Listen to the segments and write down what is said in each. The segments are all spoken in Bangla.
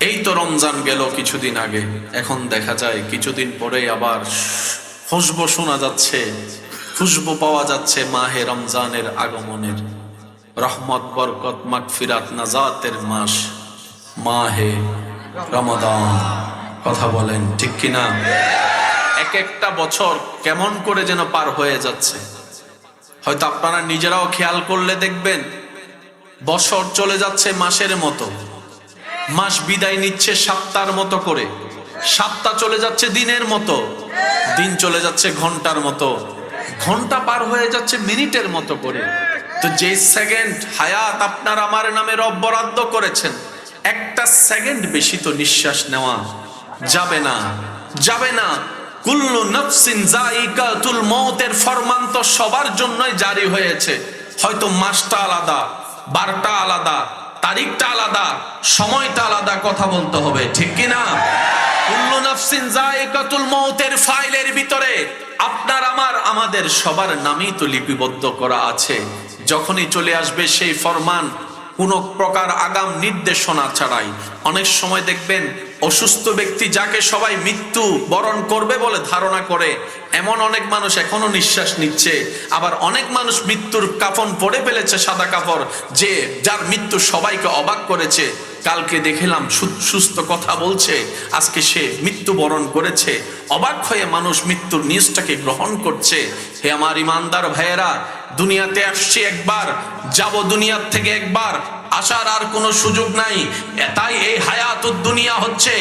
এই তো রমজান গেল কিছুদিন আগে, এখন দেখা যায় কিছুদিন পরে আবার খুশবু শোনা যাচ্ছে, খুশবু পাওয়া যাচ্ছে মাহে রমজানের আগমনের। রহমত, বরকত, মাগফিরাত, নাজাতের মাস মাহে রমাদান। কথা বলেন ঠিক কিনা? এক একটা বছর কেমন করে যেন পার হয়ে যাচ্ছে। হয়তো আপনারা নিজেরাও খেয়াল করলে দেখবেন বছর চলে যাচ্ছে মাসের মতো, মাস বিদায় নিচ্ছে সপ্তাহের মতো করে, সপ্তাহ চলে যাচ্ছে দিনের মতো, দিন চলে যাচ্ছে ঘন্টার মতো, ঘন্টা পার হয়ে যাচ্ছে মিনিটের মতো করে। তো যে সেকেন্ড হায়াত আপনার আমার নামে রব বরাদ্দ করেছেন, একটা সেকেন্ড বেশি তো নিঃশ্বাস নেওয়া যাবে না, যাবে না। কুল্লু নাফসিন যায়িকাতুল মউতের ফরমান তো সবার জন্যই জারি হয়েছে। হয়তো মাসটা আলাদা, বারটা আলাদা, তারিখটা আলাদা, সময়টা আলাদা, কথা বলতে হবে ঠিক কিনা? কুল্লু নাফসিন যায়িকাতুল মউতের ফাইলের ভিতরে আপনার আমার আমাদের সবার নামই তো লিপিবদ্ধ করা আছে। যখনই চলে আসবে সেই ফরমান কোন প্রকার আগাম নির্দেশনা ছাড়াই। অনেক সময় দেখবেন অসুস্থ ব্যক্তি যাকে সবাই মৃত্যু বরণ করবে বলে ধারণা করে, এমন অনেক মানুষ এখনো নিঃশ্বাস নিচ্ছে। আবার অনেক মানুষ মৃত্যুর কাফন পরে ফেলেছে, সাদা কাপড়, যে যার মৃত্যু সবাইকে অবাক করেছে। কালকে দেখলাম সুস্থ কথা বলছে, আজকে সে মৃত্যুবরণ করেছে। অবাক হয়ে মানুষ মৃত্যুর নিউজটাকে গ্রহণ করছে। হে আমার ইমানদার ভাইয়েরা, দুনিয়াতে আসছি একবার, যাব দুনিয়ার থেকে একবার, আসার আর কোনো সুযোগ নাই। তাই এই হায়াতুদ দুনিয়া হচ্ছে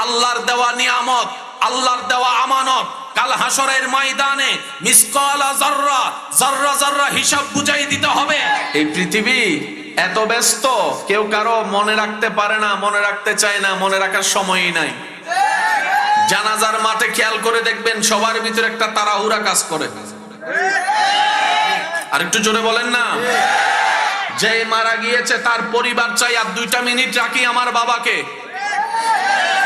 আল্লাহর দেওয়া নিয়ামত, আল্লাহর দেওয়া আমানত। কাল হাসরের ময়দানে মিসকালা যাররা, যাররা যাররা হিসাব বুঝাই দিতে হবে। এই পৃথিবী এত ব্যস্ত, কেউ কারো মনে রাখতে পারে না, মনে রাখতে চায় না, মনে রাখার সময়ই নাই। জানাজার মাঠে খেয়াল করে দেখবেন সবার ভিতরে একটা তাড়াহুড়া কাজ করে। আর একটু জোরে বলেন না। যে মারা গিয়েছে তার পরিবার চাই আর 2টা মিনিট রাখি আমার বাবাকে,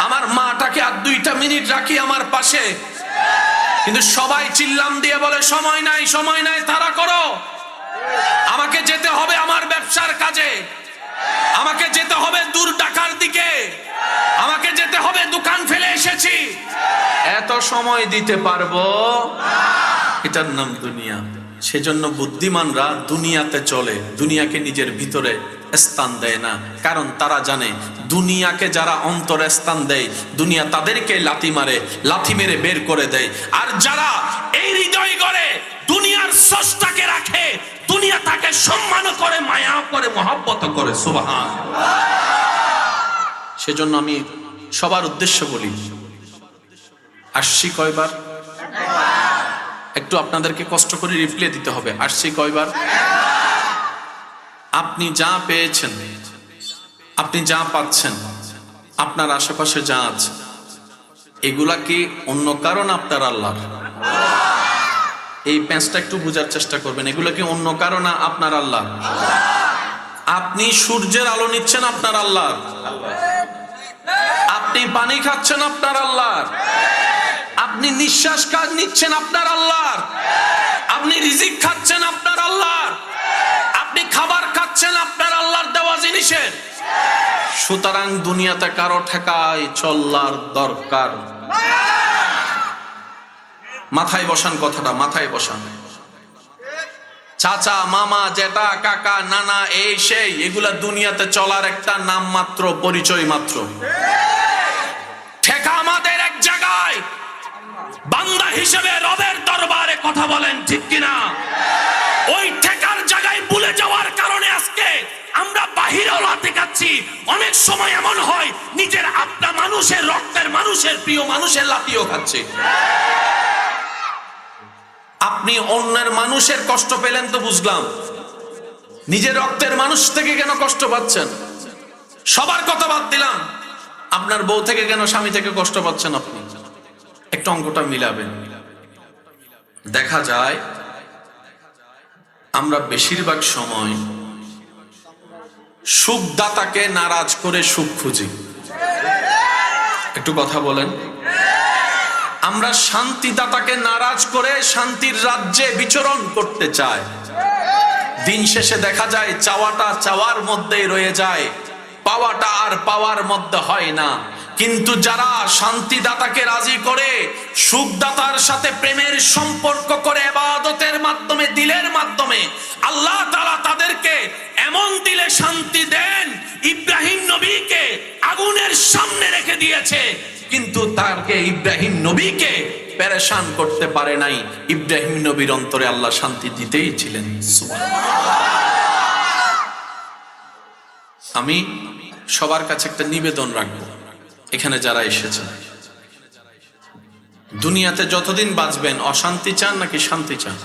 আমার মাটাকে আর 2টা মিনিট রাখি আমার পাশে। কিন্তু সবাই চিল্লাম দিয়ে বলে সময় নাই, সময় নাই, তাড়া করো, আমাকে যেতে হবে আমার ব্যবসার কাজে, আমাকে যেতে হবে দূর ঢাকার দিকে, আমাকে যেতে হবে, দোকান ফেলে এসেছি, এত সময় দিতে পারবো? এটার নাম দুনিয়া। সেজন্য বুদ্ধিমানরা দুনিয়াতে চলে, দুনিয়াকে নিজের ভিতরে স্থান দেয় না। কারণ তারা জানে দুনিয়াকে যারা অন্তরে স্থান দেয়, দুনিয়া তাদেরকে লাথি মারে, লাথি মেরে বের করে দেয়। আর যারা এই হৃদয় গড়ে দুনিয়ার স্রষ্টাকে রাখে, দুনিয়া তাকে সম্মান করে, মায়া করে, মহব্বত করে। সুবহানাল্লাহ। সেজন্য আমি সবার উদ্দেশ্য বলি, আসছি কয়বার? একটু আপনাদেরকে কষ্ট করে রিপ্লাই দিতে হবে। আসছি কয়বার? আপনি যা পেয়েছেন, আপনি যা পাচ্ছেন, আপনার আশেপাশে যা আছে, এগুলা কি অন্য কারণ আপনার আল্লাহর? এই প্যাঁচটা একটু বোঝার চেষ্টা করবেন। এগুলো কি অন্য কারণ আপনার আল্লাহ? আপনি সূর্যের আলো নিচ্ছেন আপনার আল্লাহর, আপনি পানি খাচ্ছেন আপনার আল্লাহর, আপনি নিঃশ্বাস নিচ্ছেন আপনার আল্লাহর, আপনি রিজিক খাচ্ছেন আপনার আল্লাহর, আপনি খাবার খাচ্ছেন আপনার আল্লাহর দেওয়া জিনিসের। সুতরাং দুনিয়াতে কারো ঠেকায় চলার দরকার। মাথায় বসান কথাটা, মাথায় বসান। চাচা, মামা, জেঠা, কাকা, নানা, এই সেই, এগুলা দুনিয়াতে চলার একটা নাম মাত্র, পরিচয় মাত্র। ঠেকা আমাদের এক জায়গায়, বান্দা হিসেবে রবের দরবারে। কথা বলেন ঠিক কিনা? ওই ঠেকার জায়গায় ভুলে যাওয়ার কারণে আজকে আমরা বাহিরেও লাথি খাচ্ছি। অনেক সময় এমন হয় নিজের আপনা মানুষের, রক্তের মানুষের, প্রিয় মানুষের লাথিও খাচ্ছে। আপনি অন্যের মানুষের কষ্ট পেলেন তো বুঝলাম, নিজের রক্তের মানুষ থেকে কেন কষ্ট পাচ্ছেন? সবার কথা বাদ দিলাম, আপনার বউ থেকে কেন, স্বামী থেকে কষ্ট পাচ্ছেন আপনি? একটু অঙ্কটা মিলাবেন। দেখা যায় আমরা বেশিরভাগ সময় সুখদাতাকে নারাজ করে সুখ খুঁজি। একটু কথা বলেন। আমরা শান্তিদাতাকে নারাজ করে শান্তির রাজ্যে বিচরণ করতে চাই। দিন শেষে দেখা যায় চাওয়াটা চাওয়ার মধ্যেই রয়ে যায়, পাওয়াটা আর পাওয়ার মধ্যে হয় না। কিন্তু যারা শান্তিদাতাকে রাজি করে, সুখদাতার সাথে প্রেমের সম্পর্ক করে, ইবাদতের মাধ্যমে, দিলের মাধ্যমে আল্লাহ তাআলা তাদেরকে এমন দিলে শান্তি দেন, ইব্রাহিম নবীকে আগুনের সামনে রেখে দিয়েছে, কিন্তু তাকে ইব্রাহিম নবীকে পেরেশান করতে পারে নাই। ইব্রাহিম নবীর অন্তরে আল্লাহ শান্তি দিতেই ছিলেন। আমি সবার কাছে একটা নিবেদন রাখবো, এখানে যারা এসেছেন, দুনিয়াতে যতদিন বাঁচবেন অশান্তি চান নাকি শান্তি চান?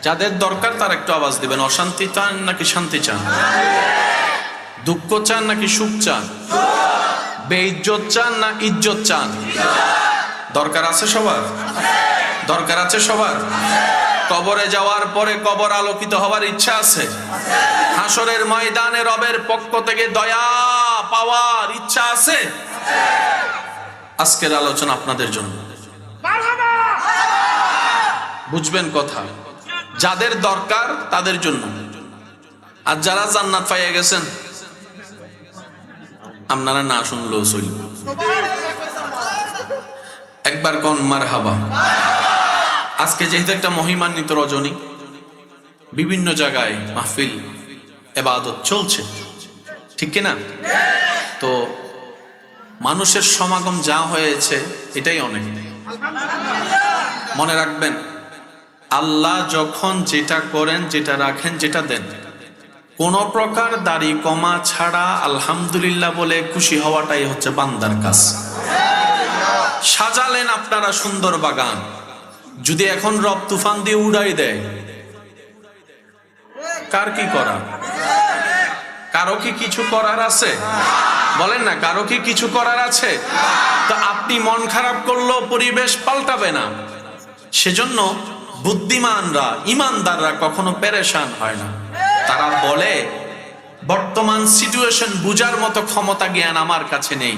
যাদের দরকার তার একটু আওয়াজ দিবেন। অশান্তি চান নাকি শান্তি চান? দুঃখ চান নাকি সুখ চান? বেইজ্জত চান না ইজ্জত চান? দরকার আছে সবার? দরকার আছে সবার? কবরে যাওয়ার পরে কবর আলোকিত হওয়ার ইচ্ছা আছে? হাসরের ময়দানে রবের পক্ষ থেকে দয়া পাওয়ার ইচ্ছা আছে? আজকের আলোচনা আপনাদের জন্য। বুঝবেন কথা, যাদের দরকার তাদের জন্য। আর যারা জান্নাত পাইয়া গেছেন, আপনারা না শুনলেও চলবে। একবার কোন মারহাবা। আজকে যেহেতু একটা মহিমান্বিত রজনী, বিভিন্ন জায়গায় মাহফিল ইবাদত চলছে, ঠিক কিনা? তো মানুষের সমাগম যা হয়েছে এটাই অনেক। মনে রাখবেন, আল্লাহ যখন যেটা করেন, যেটা রাখেন, যেটা দেন, কোন প্রকার দাড়ি কমা ছাড়া আলহামদুলিল্লাহ বলে খুশি হওয়াটাই হচ্ছে বান্দার কাজ। সাজালেন আপনারা সুন্দর বাগান, যদি এখন রব তুফান দিয়ে উড়াই দেয়, কার কি করা? কারো কি কিছু করার আছে? বলেন না, কারো কি কিছু করার আছে? তো আপনি মন খারাপ করলেও পরিবেশ পাল্টাবে না। সেজন্য বুদ্ধিমানরা, ইমানদাররা কখনো পেরেশান হয় না। তারা বলে, বর্তমান সিচুয়েশন বুঝার মতো ক্ষমতা জ্ঞান আমার কাছে নেই,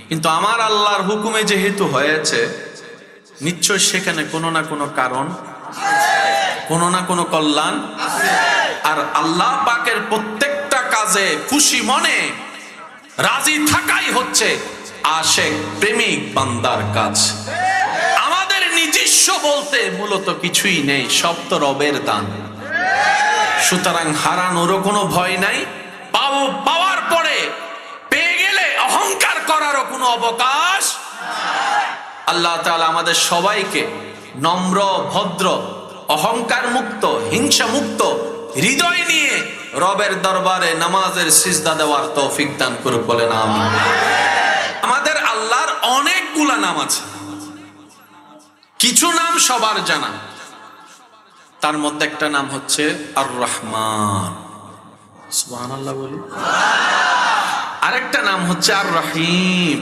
কিন্তু আমার আল্লাহর হুকুমে যেহেতু হয়েছে, নিশ্চয় সেখানে কোনো না কোনো কারণ, কোনো না কোনো কল্যাণ। আর আল্লাহ পাকের প্রত্যেকটা কাজে খুশি মনে রাজি থাকাই হচ্ছে আশিক প্রেমিক বান্দার কাজ। আমাদের নিজস্ব বলতে মূলত কিছুই নেই, সব তো রবের দান। সুতরাং হারানোরও কোনো ভয় নাই, পাওয়ার পরে পেয়ে গেলে অহংকার করারও কোনো অবকাশ। আল্লাহ তাআলা আমাদের সবাইকে নম্র, ভদ্র, অহংকার মুক্ত, হিংসা মুক্ত হৃদয় নিয়ে রবের দরবারে নামাজের সিজদা দেওয়ার তৌফিক দান করুক, বলেন আমিন। আমাদের আল্লাহর অনেকগুলা নাম আছে, কিছু নাম সবার জানা। তার মধ্যে একটা নাম হচ্ছে আর রহমান, সুবহানাল্লাহ বলি। আরেকটা নাম হচ্ছে আর রহিম,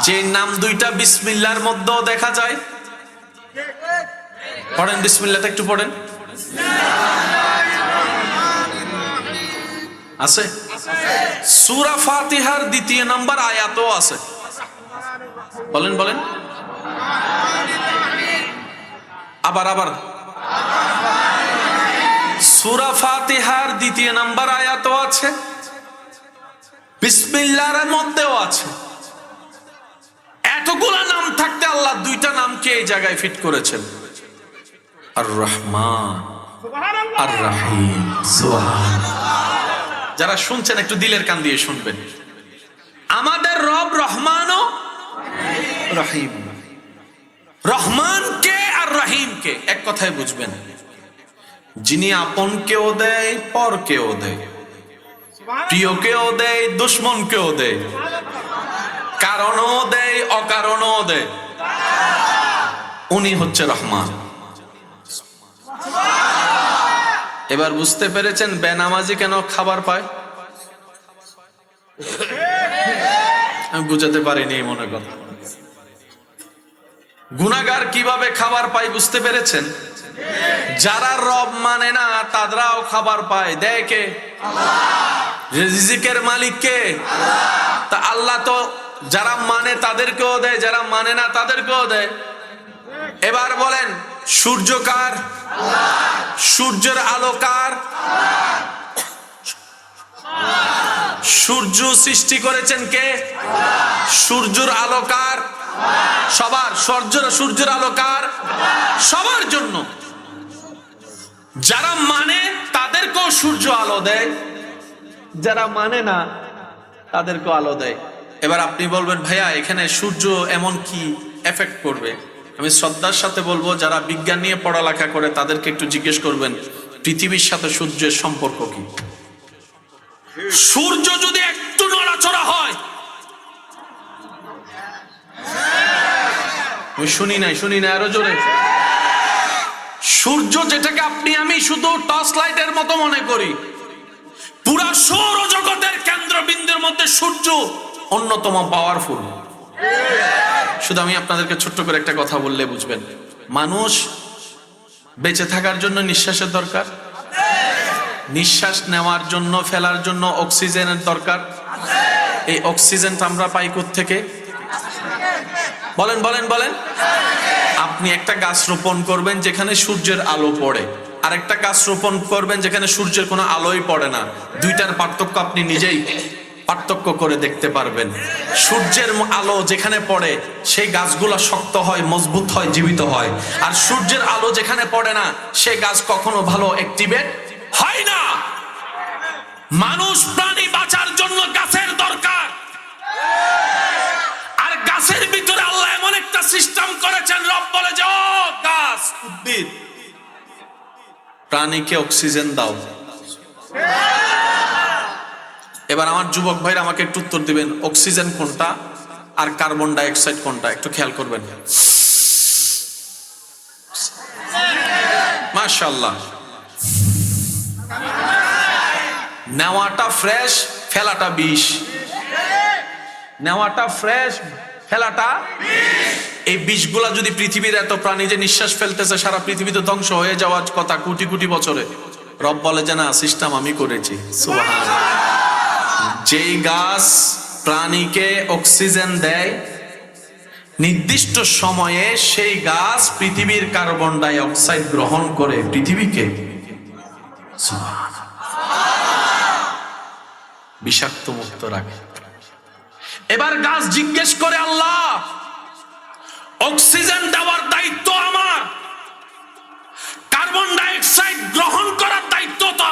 যে নাম দুইটা বিসমিল্লাহর মধ্যেও দেখা যায়। পড়েন বিসমিল্লাহটা একটু পড়েন। আছে? সূরা ফাতিহার ২য় নাম্বার আয়াতও আছে। বলেন বলেন, আবার সূরা ফাতিহার ২য় নাম্বার আয়াতও আছে, বিসমিল্লাহর মধ্যেও আছে। এতগুলা নাম থাকতে আল্লাহ দুইটা নামকে এই জায়গায় ফিট করেছেন, আর রহমান, আর রহিম। যারা শুনছেন একটু দিলের কান দিয়ে শুনবেন। আমাদের রব রহমান ও রহিম। রহমান কে আর রহিম কে? এক কথায় বুঝবেন, যিনি আপন কেও দেয়, পর কেও দেয়, প্রিয় কেও দেয়, দুশ্মন কেও দেয়, কারণও দেয়, অকারণও দেয়, উনি হচ্ছে রহমান। এবার বুঝতে পেরেছেন বেনামাজি কেন খাবার পায়? আমি বুঝাতে পারিনি মনে কথা। গুনাহগার কিভাবে খাবার পায় বুঝতে পেরেছেন? যারা রব মানে না তারাও খাবার পায়, দেয় কে? রিজিকের মালিক কে? তা আল্লাহ তো যারা মানে তাদেরকেও দেয়, যারা মানে না তাদেরকেও দেয়। এবার বলেন, সূর্য কার? সূর্যের আলো কার? সূর্য সৃষ্টি করেছেন কে? সূর্যের আলোকার সবার, সূর্যের আলোকার সবার জন্য। যারা মানে তাদেরকেও সূর্য আলো দেয়, যারা মানে না তাদেরকেও আলো দেয়। এবার আপনি বলবেন ভাইয়া এখানে সূর্য এমন কি এফেক্ট করবে? আমি শ্রদ্ধার সাথে বলবো, যারা বিজ্ঞান নিয়ে পড়ালেখা করে তাদেরকে একটু জিজ্ঞেস করবেন পৃথিবীর সাথে সূর্যের সম্পর্ক কি। সূর্য যদি একটু নড়াচড়া হয়, শুনি নাই আরো জোরে। সূর্য যেটাকে আপনি আমি শুধু টর্চ লাইটের মতো মনে করি, পুরা সৌরজগতের কেন্দ্রবিন্দুর মধ্যে সূর্য অন্যতম পাওয়ারফুল। শুধু আমি আপনাদেরকে ছোট্ট করে একটা কথা বললে বুঝবেন। মানুষ বেঁচে থাকার জন্য নিঃশ্বাসের দরকার, নিঃশ্বাস নেওয়ার জন্য ফেলার জন্য অক্সিজেনের দরকার। এই অক্সিজেনটা আমরা পাই কোত্থেকে? বলেন বলেন বলেন। আপনি একটা গাছ রোপণ করবেন যেখানে সূর্যের আলো পড়ে, আর একটা গাছ রোপণ করবেন যেখানে সূর্যের কোনো আলোই পড়ে না। দুইটার পার্থক্য আপনি নিজেই পার্থক্য করে দেখতে পারবেন। সূর্যের আলো যেখানে পড়ে সেই গাছগুলো শক্ত হয়, মজবুত হয়, জীবিত হয়। আর সূর্যের আলো যেখানে পড়ে না সেই গাছ কখনো ভালো অ্যাক্টিভেট হয় না। মানুষ প্রাণী বাঁচার জন্য গাছের দরকার, আর গাছের ভিতরে আল্লাহ এমন একটা সিস্টেম করেছেন, রব বলে যে ও গাছ, উদ্ভিদ, প্রাণীকে অক্সিজেন দাও। এবার আমার যুবক ভাইরা আমাকে একটু উত্তর দিবেন, অক্সিজেন কোনটা আর কার্বন ডাই অক্সাইড কোনটা? একটু খেয়াল করবেন। মাশাআল্লাহ, নেওয়াটা ফ্রেশ, ফেলাটা বিষ। নেওয়াটা ফ্রেশ, ফেলাটা এই বিষগুলা যদি পৃথিবীর এত প্রাণী যে নিঃশ্বাস ফেলতেছে, সারা পৃথিবী তো ধ্বংস হয়ে যাওয়ার কথা কোটি কোটি বছরে। রব বলে যে না, সিস্টেম আমি করেছি। সুবহানাল্লাহ। যেই গাছ প্রাণীকে অক্সিজেন দেয় নির্দিষ্ট সময়ে, সেই গাছ পৃথিবীর কার্বন ডাই অক্সাইড গ্রহণ করে পৃথিবীকে বিষাক্ত মুক্ত রাখে। এবার গাছ জিজ্ঞেস করে, আল্লাহ অক্সিজেন দেওয়ার দায়িত্ব আমার, কার্বন ডাই অক্সাইড গ্রহণ করার দায়িত্ব তো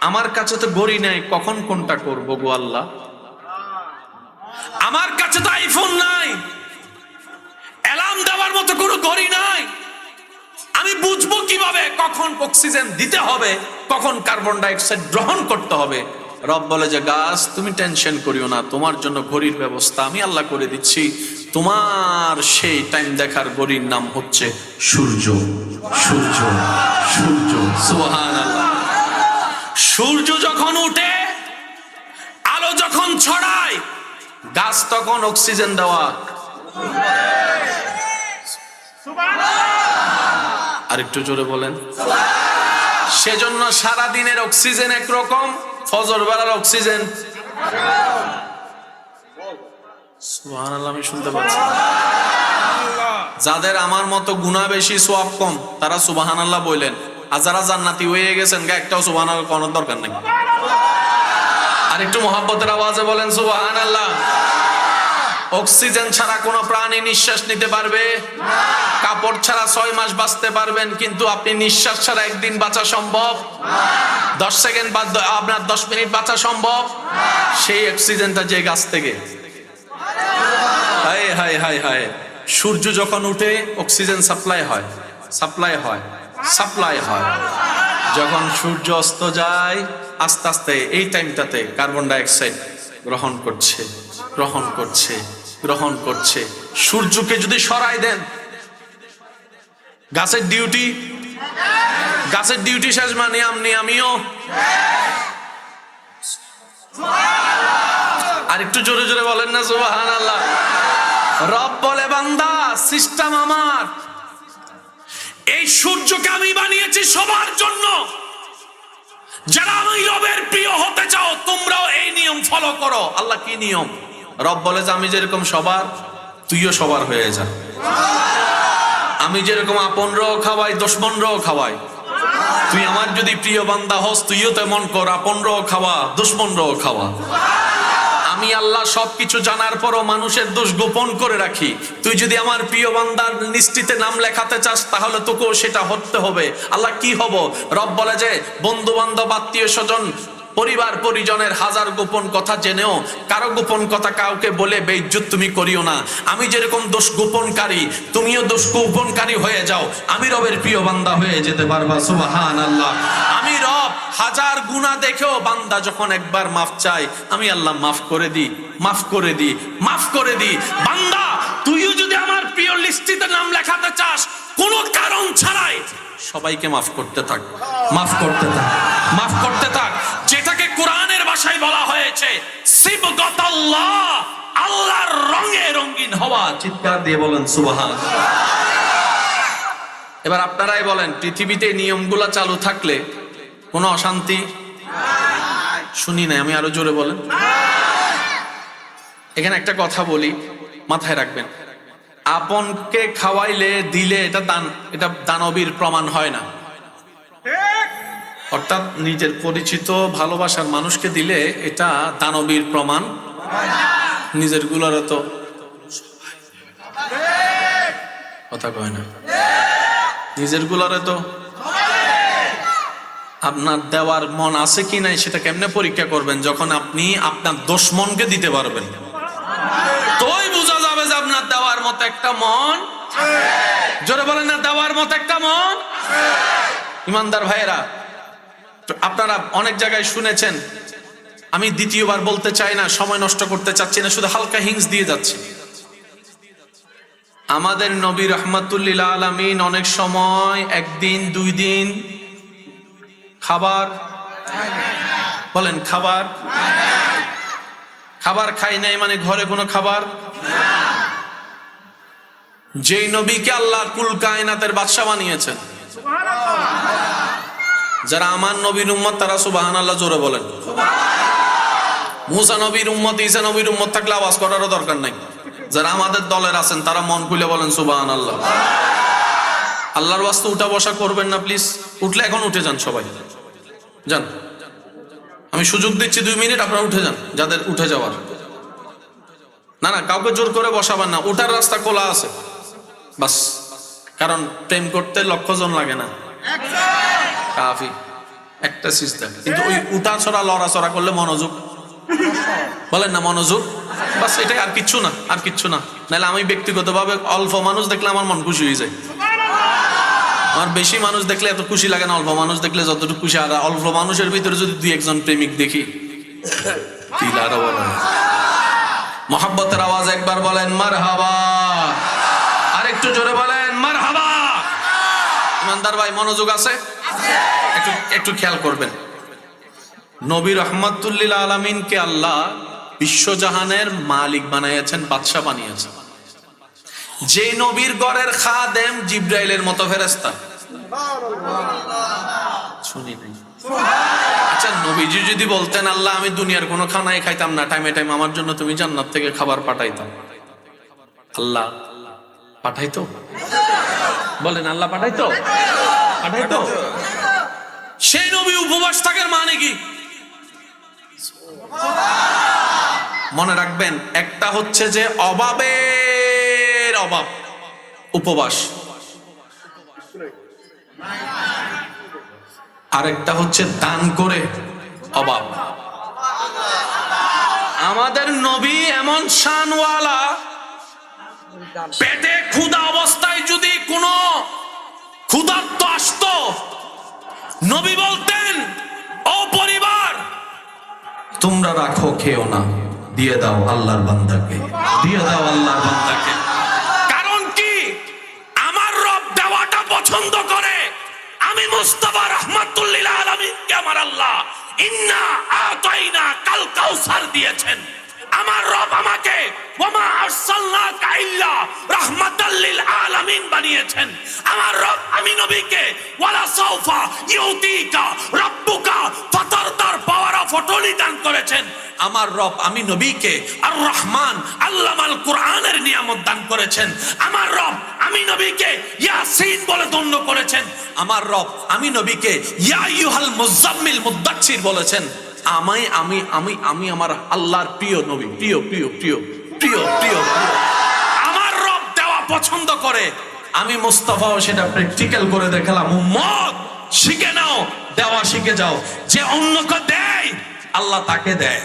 আমার কাছে তো ঘড়ি নাই, কখন কোনটা করবো গো আল্লাহ? আমার কাছে তো আইফোন নাই, অ্যালার্ম দেওয়ার মতো কোনো ঘড়ি নাই, আমি বুঝবো কিভাবে কখন অক্সিজেন দিতে হবে, কখন কার্বন ডাই অক্সাইড গ্রহণ করতে হবে? রব বলে যে গাছ তুমি টেনশন করিও না, তোমার জন্য ঘড়ির ব্যবস্থা আমি আল্লাহ করে দিচ্ছি। তোমার সেই টাইম দেখার ঘড়ির নাম হচ্ছে সূর্য। সূর্য, সূর্য, সুবহানাল্লাহ। সূর্য যখন উঠে, আলো যখন ছড়ায়, গাছ তখন অক্সিজেন দেওয়া। আর একটু জোরে বলেন। সেজন্য সারা দিনের অক্সিজেন একরকম, ফজর বেলার অক্সিজেন সুবহানাল্লাহ আমি শুনতে পাচ্ছি। যাদের আমার মতো গুনাহ বেশি সওয়াব কম তারা সুবহানাল্লাহ বলেন, আর যারা জান্নাতি হয়ে গেছেন একটাও সুবহানাল্লাহ কোন দরকার নেই। আর একটু মহব্বতের আওয়াজে বলেন সুবহানাল্লাহ। অক্সিজেন ছাড়া কোনো প্রাণী নিঃশ্বাস নিতে পারবে না। কাপড় ছাড়া 6 মাস বাঁচতে পারবেন, কিন্তু আপনি নিঃশ্বাস ছাড়া একদিন বাঁচা সম্ভব না। 10 সেকেন্ড বা আপনার 10 মিনিট বাঁচা সম্ভব না। সেই অক্সিজেনটা যে গাছ থেকে। হায় হায় হায় হায়। সূর্য যখন উঠে অক্সিজেন সাপ্লাই হয়, সাপ্লাই হয়, সাপ্লাই হয়। যখন সূর্য অস্ত যায় আস্তে আস্তে এই টাইমটাতে কার্বন ডাই অক্সাইড গ্রহণ করছে, গ্রহণ করছে, গ্রহণ করছে। সূর্যকে যদি সরাই দেন, গাছের ডিউটি, গাছের ডিউটি শেষ, মানে আমিও। আর একটু জোরে জোরে বলেন না সুবহানাল্লাহ। রব বলে বান্দা সিস্টেম আমার, এই সূর্যকে আমি বানিয়েছি সবার জন্য। যারা আমি রবের প্রিয় হতে চাও তোমরাও এই নিয়ম ফলো করো। আল্লাহ কি নিয়ম? রব বলে যে আমি যেরকম সবার, তুইও সবার হয়ে যা। আমি যেরকম আপনরাও খাওয়াই, দুশমনরাও খাওয়াই। তুই আমার যদি প্রিয় বান্দা হস, তুইও তেমন কর, আপনরাও খাওয়া, দুশ্মনরাও খাওয়া। আমি আল্লাহ সবকিছু জানার পরও মানুষের দোষ গোপন করে রাখি। তুই যদি আমার প্রিয় বান্দার লিস্টিতে নাম লেখাতে চাস, তাহলে তোকেও সেটা হতে হবে। আল্লাহ কি হব? রব বলে যে বন্ধু বান্ধব, আত্মীয় স্বজন, পরিবার পরিজনের হাজার গোপন কথা জেনেও কারো গোপন কথা কাউকে বলে বেইজ্জত তুমি করিও না। আমি যেরকম দোষ গোপনকারী, তুমিও দোষ গোপনকারী হয়ে যাও, আমি রবের প্রিয় বান্দা হয়ে যেতে পারবা। সুবহানাল্লাহ। আমি রব হাজার গুনাহ দেখেও বান্দা যখন একবার মাফ চায়, আমি আল্লাহ মাফ করে দিই, মাফ করে দিই, মাফ করে দিই। বান্দা তুইও যদি আমার প্রিয় লিস্টিতে নাম লেখাতে চাস, কোনো কারণ ছাড়াই সবাইকে মাফ করতে থাক, মাফ করতে থাক, মাফ করতে থাক। যেটাকে কোরআনের ভাষায় বলা হয়েছে সিবগাতাল্লাহ, আল্লাহর রঙে রঙিন হওয়া। চিৎকার দিয়ে বলেন সুবহানাল্লাহ। এবার আপনারাই বলেন, পৃথিবীতে নিয়মগুলো চালু থাকলে কোনো অশান্তি শুনি নাই, আমি আরো জোরে বলেন। এখানে একটা কথা বলি, মাথায় রাখবেন, আপনকে খাওয়াইলে দিলে এটা দান, এটা দানবীর প্রমাণ হয় না। অর্থাৎ নিজের পরিচিত ভালোবাসার মানুষকে দিলে এটা দানবীর প্রমাণ। নিজের গুলার তো কথা কয় না, নিজের গুলারে তো আপনার দেওয়ার মন আছে কি নাই সেটা কেমনে পরীক্ষা করবেন? যখন আপনি আপনার দুশমনকে দিতে পারবেন, তোই বোঝা যাবে যে আপনার দেওয়ার মতো একটা মন। জোরে বলেন না, দেওয়ার মতো একটা মন। ইমানদার ভাইয়েরা, আপনারা অনেক জায়গায় শুনেছেন, আমি দ্বিতীয়বার বলতে চাই না, সময় নষ্ট করতে চাচ্ছি না, শুধু হালকা হিংস দিয়ে যাচ্ছি। আমাদের নবী রাহমাতুল্লিল আলামিন অনেক সময় একদিন দুই দিন খাবার, বলেন খাবার, খাবার খাই নাই মানে ঘরে কোনো খাবার। যেই নবীকে আল্লাহ কুল কায়নাতের বাদশা বানিয়েছেন, যারা আমার নবীর উম্মত তারা সুবহানাল্লাহ জোরে বলেন। মুসা নবীর উম্মত, ঈসা নবীর উম্মত থাকলে আওয়াজ করারও দরকার নাই। যারা আমাদের দলের আছেন তারা মন খুলে বলেন সুবহানাল্লাহ। আল্লাহর ওয়াস্তে উঠা বসা করবেন না প্লিজ। উঠলে এখন উঠে যান, সবাই যান, আমি সুযোগ দিচ্ছি 2 মিনিট, আপনারা উঠে যান যাদের উঠে যাওয়ার। না না, কাউকে জোর করে বসাবেন না, উঠার রাস্তা খোলা আছে বাস। কারণ প্রেম করতে 1,00,000 জন লাগে না, কাফি একটা সিজদা। কিন্তু ওই উঠা ছড়া লড়াচড়া করলে মনোযোগ, বলেন না মনোযোগ, বাস এটাই, আর কিচ্ছু না, আর কিচ্ছু না। নাহলে আমি ব্যক্তিগতভাবে অল্প মানুষ দেখলে আমার মন খুশি হয়ে যায়। আমার বেশি মানুষ দেখলে এত খুশি লাগে না, অল্প মানুষ দেখলে যতটুকু খুশি। আর অল্প মানুষের ভিতরে যদি 2-1 প্রেমিক দেখি, মহাব্বতের আওয়াজ একবার বলেন মারহাবা, আর একটু জোরে বলেন মারহাবা। ইমানদার ভাই, মনোযোগ আছে? একটু একটু খেয়াল করবেন। নবী রাহমাতুল্লিল আলামিনকে আল্লাহ বিশ্বজাহানের মালিক বানিয়েছেন, বাদশা বানিয়েছেন। যে নবীর ঘরের খাদেম জিব্রাইলের মতো ফেরেশতা, শুনি নাই। আচ্ছা, নবীজি যদি বলতেন আল্লাহ আমি দুনিয়ার কোনো খানাই খাইতাম না, টাইমে টাইম আমার জন্য তুমি জান্নাত থেকে খাবার পাঠাইতাম, আল্লাহ পাঠাইতো? বলেন আল্লাহ পাঠাইতো? পাঠাইতো? সেই নবী উপবাস থাকার মানে কি? মনে রাখবেন, একটা হচ্ছে যে অভাবের অভাব উপবাস, আরেকটা হচ্ছে দান করে অভাব। আমাদের নবী এমন শানওয়ালা, পেটে ক্ষুধা অবস্থায় যদি কোনো ক্ষুধার্ত আসতো, নবী বলতেন ও পরিবার তোমরা রাখো, খেও না, দিয়ে দাও আল্লাহর বান্দাকে, দিয়ে দাও আল্লাহর বান্দাকে। কারণ কি? আমার রব দেওয়াটা পছন্দ করে। আমি মুস্তাফা রাহমাতুল্লিল আলামিনকে আমার আল্লাহ ইন্না আতাইনা কাল কাউসার দিয়েছেন। আমার রব আমাকে ওয়ামা আরসালনাকা ইল্লা রাহমাতাল লিল আলামিন বানিয়েছেন। আমার রব আমি নবীকে ওয়ালা সাউফা ইউতিকা রাব্বুকা ফাতারদার পাওয়ার ফটলি দান করেছেন। আমার রব আমি নবীকে আর রহমান আল্লামাল কোরআনের নিয়ামত দান করেছেন। আমার রব আমি নবীকে ইয়াসিন বলে ধন্য করেছেন। আমার রব আমি নবীকে ইয়া আইয়ুহাল মুজাম্মিল মুদ্দাচ্ছির বলেছেন। আমি আমি আমি আমি আমার আল্লাহর প্রিয় নবী, প্রিয় প্রিয় প্রিয় প্রিয় প্রিয় আমার রব দেওয়া পছন্দ করে। আমি মুস্তাফাও সেটা প্র্যাকটিক্যাল করে দেখালাম। উম্মত শিখে নাও, দেওয়া শিখে যাও। যে অন্যকে দেয় আল্লাহ তাকে দেয়।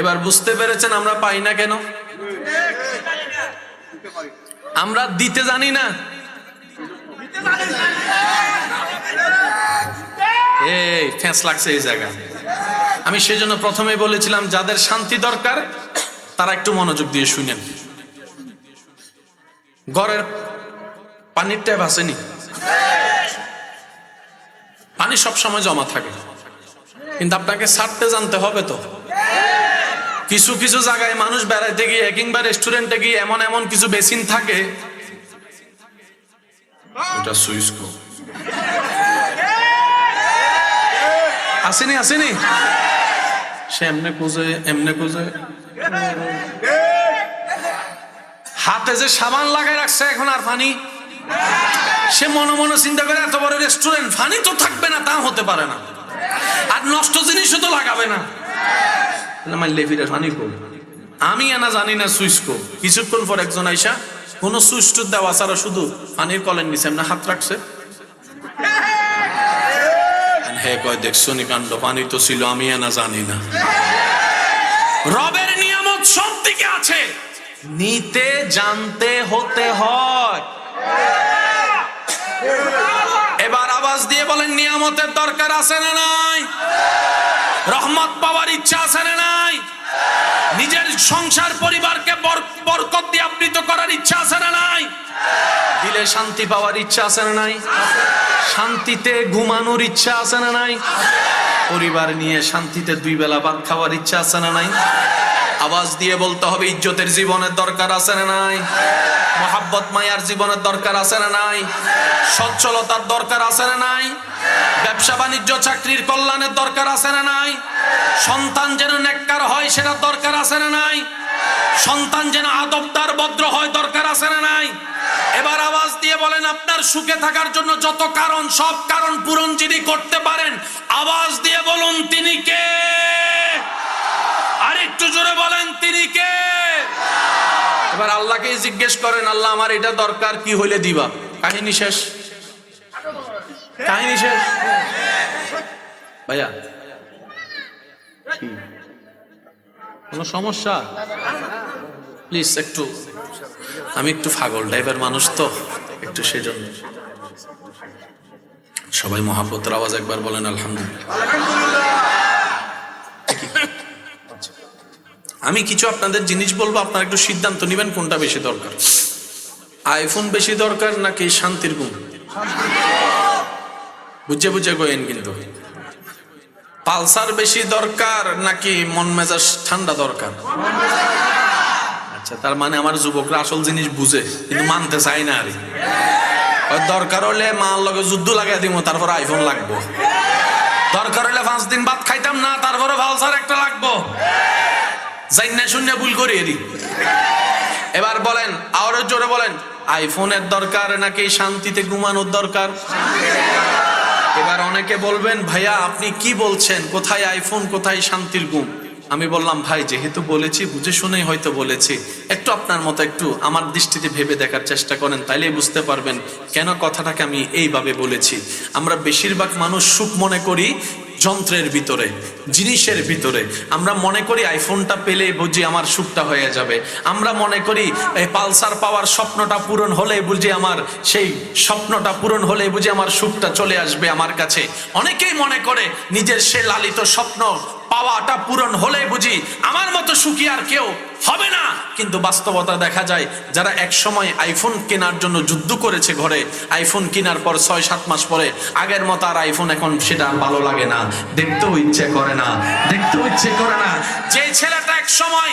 এবার বুঝতে পেরেছেন আমরা পাই না কেন? আমরা দিতে জানি না। এই ফ্যাঁস লাগছে এই জায়গায়। আমি সেজন্য প্রথমে বলেছিলাম যাদের শান্তি দরকার তারা একটু মনোযোগ দিয়ে শুনেন। ঘরের পানির ট্যাপ আসেনি, পানি সব সময় জমা থাকে, কিন্তু আপনাকে ছাড়তে জানতে হবে তো। কিছু কিছু জায়গায় মানুষ বেড়াইতে গিয়ে কিংবা রেস্টুরেন্টে গিয়ে এমন এমন কিছু বেসিন থাকে, এটা সুইচ আসেনি আসেনি, সে এমনে খুঁজে হাতে যে সাবান লাগাই রাখছে এখন আর পানি, সে মনে মনে চিন্তা করে এত বড় রেস্টুরেন্ট পানি তো থাকবে না, তা হতে পারে না, আর নষ্ট জিনিসও তো লাগাবে না। আমি এনা জানি না সুইচ কো। কিছুক্ষণ পর একজন আইসা কোন সুইচ টুচ দেওয়া ছাড়া শুধু পানির কলের নিচে এমনি হাত রাখছে। হ্যাঁ কয় দেখছো নি কাণ্ড, পানি তো ছিল আমি এনা জানি না। রবের নিয়ামত সব দিকে আছে, নিতে জানতে হতে হয়। এবার আওয়াজ দিয়ে বলেন নিয়ামতের দরকার আছে না নাই? রহমত পাওয়ার ইচ্ছা আছে না নাই? নিজের সংসার পরিবারকে বরকত দিয়ে আবৃত করার ইচ্ছা আছে না নাই? দিলে শান্তি পাওয়ার ইচ্ছা আছে না নাই? শান্তিতে ঘুমানোর ইচ্ছা আছে না নাই? পরিবার নিয়ে শান্তিতে 2 বেলা ভাত খাওয়ার ইচ্ছা আছে না নাই? আওয়াজ দিয়ে বলতে হবে ইজ্জতের জীবনের দরকার আছে না নাই? মোহাব্বত মায়ার জীবনের দরকার আছে না নাই? সচ্ছলতার দরকার আছে না নাই? ব্যবসা বাণিজ্য চাকরির কল্যাণের দরকার আছে না নাই? সন্তান যেন নেককার হয় সেটার দরকার আছে না নাই? সন্তান যেন আদবদার ভদ্র হয় দরকার আছে না নাই? এবার আওয়াজ দিয়ে বলেন আপনার সুখে থাকার জন্য যত কারণ, সব কারণ পূরণ যিনি করতে পারেন, আওয়াজ দিয়ে বলুন তিনি কে? আর একটু জোরে বলেন তিনি কে? এবার আল্লাহকে জিজ্ঞেস করেন আল্লাহ আমার এটা দরকার, কি হইলে দিবা? কাহিনী শেষ, কাহিনী শেষ। ভাইয়া কোনো সমস্যা? প্লিজ একটু, আমি একটু পাগল টাইপের মানুষ তো একটু, সেজন্য সবাই মহাব্বতের আওয়াজ একবার বলেন আলহামদুলিল্লাহ। আমি কিছু আপনাদের জিনিস বলবো, আপনারা একটু সিদ্ধান্ত নেবেন কোনটা বেশি দরকার। আইফোন বেশি দরকার নাকি শান্তির ঘুম? বুঝে বুঝে গয়েন কিন্তু। পালসার বেশি দরকার নাকি মন মেজাজ ঠান্ডা দরকার? আচ্ছা, তার মানে আমার যুবকরা আসল জিনিস বুঝে কিন্তু মানতে চাই না। আর দরকার হলে মার লগে যুদ্ধ লাগাই দিব, তারপর আইফোন লাগবো। দরকার হলে 5 দিন ভাত খাইতাম না, তারপরে পালসার একটা লাগবো। জাইন্না শূন্য ভুল করি এরি। এবার বলেন, আরো জোরে বলেন, আইফোনের দরকার নাকি শান্তিতে ঘুমানোর দরকার? এবার অনেকে বলবেন ভাইয়া আপনি কি বলছেন, কোথায় আইফোন কোথায় শান্তির ঘুম? আমি বললাম ভাই যেহেতু বলেছি বুঝে শুনেই হয়তো বলেছি, একটু আপনার মতো একটু আমার দৃষ্টিতে ভেবে দেখার চেষ্টা করেন, তাইলেই বুঝতে পারবেন কেন কথাটাকে আমি এইভাবে বলেছি। আমরা বেশিরভাগ মানুষ সুখ মনে করি যন্ত্রের ভিতরে, জিনিসের ভিতরে। আমরা মনে করি আইফোনটা পেলে বুঝি আমার সুখটা হয়ে যাবে। আমরা মনে করি এই পালসার পাওয়ার স্বপ্নটা পূরণ হলে বুঝি আমার সেই স্বপ্নটা পূরণ হলে বুঝি আমার সুখটা চলে আসবে আমার কাছে। অনেকেই মনে করে নিজের সে লালিত স্বপ্ন পাওয়াটা পূরণ হলে বুঝি আমার মতো সুখী আর কেউ হবে না। কিন্তু বাস্তবতা দেখা যায় যারা এক সময় আইফোন কেনার জন্য যুদ্ধ করেছে ঘরে, আইফোন কেনার পর 6-7 মাস পরে আগের মতো আর আইফোন এখন সেটা ভালো লাগে না, দেখতেও ইচ্ছে করে না, দেখতেও ইচ্ছে করে না। যে ছেলেটা এক সময়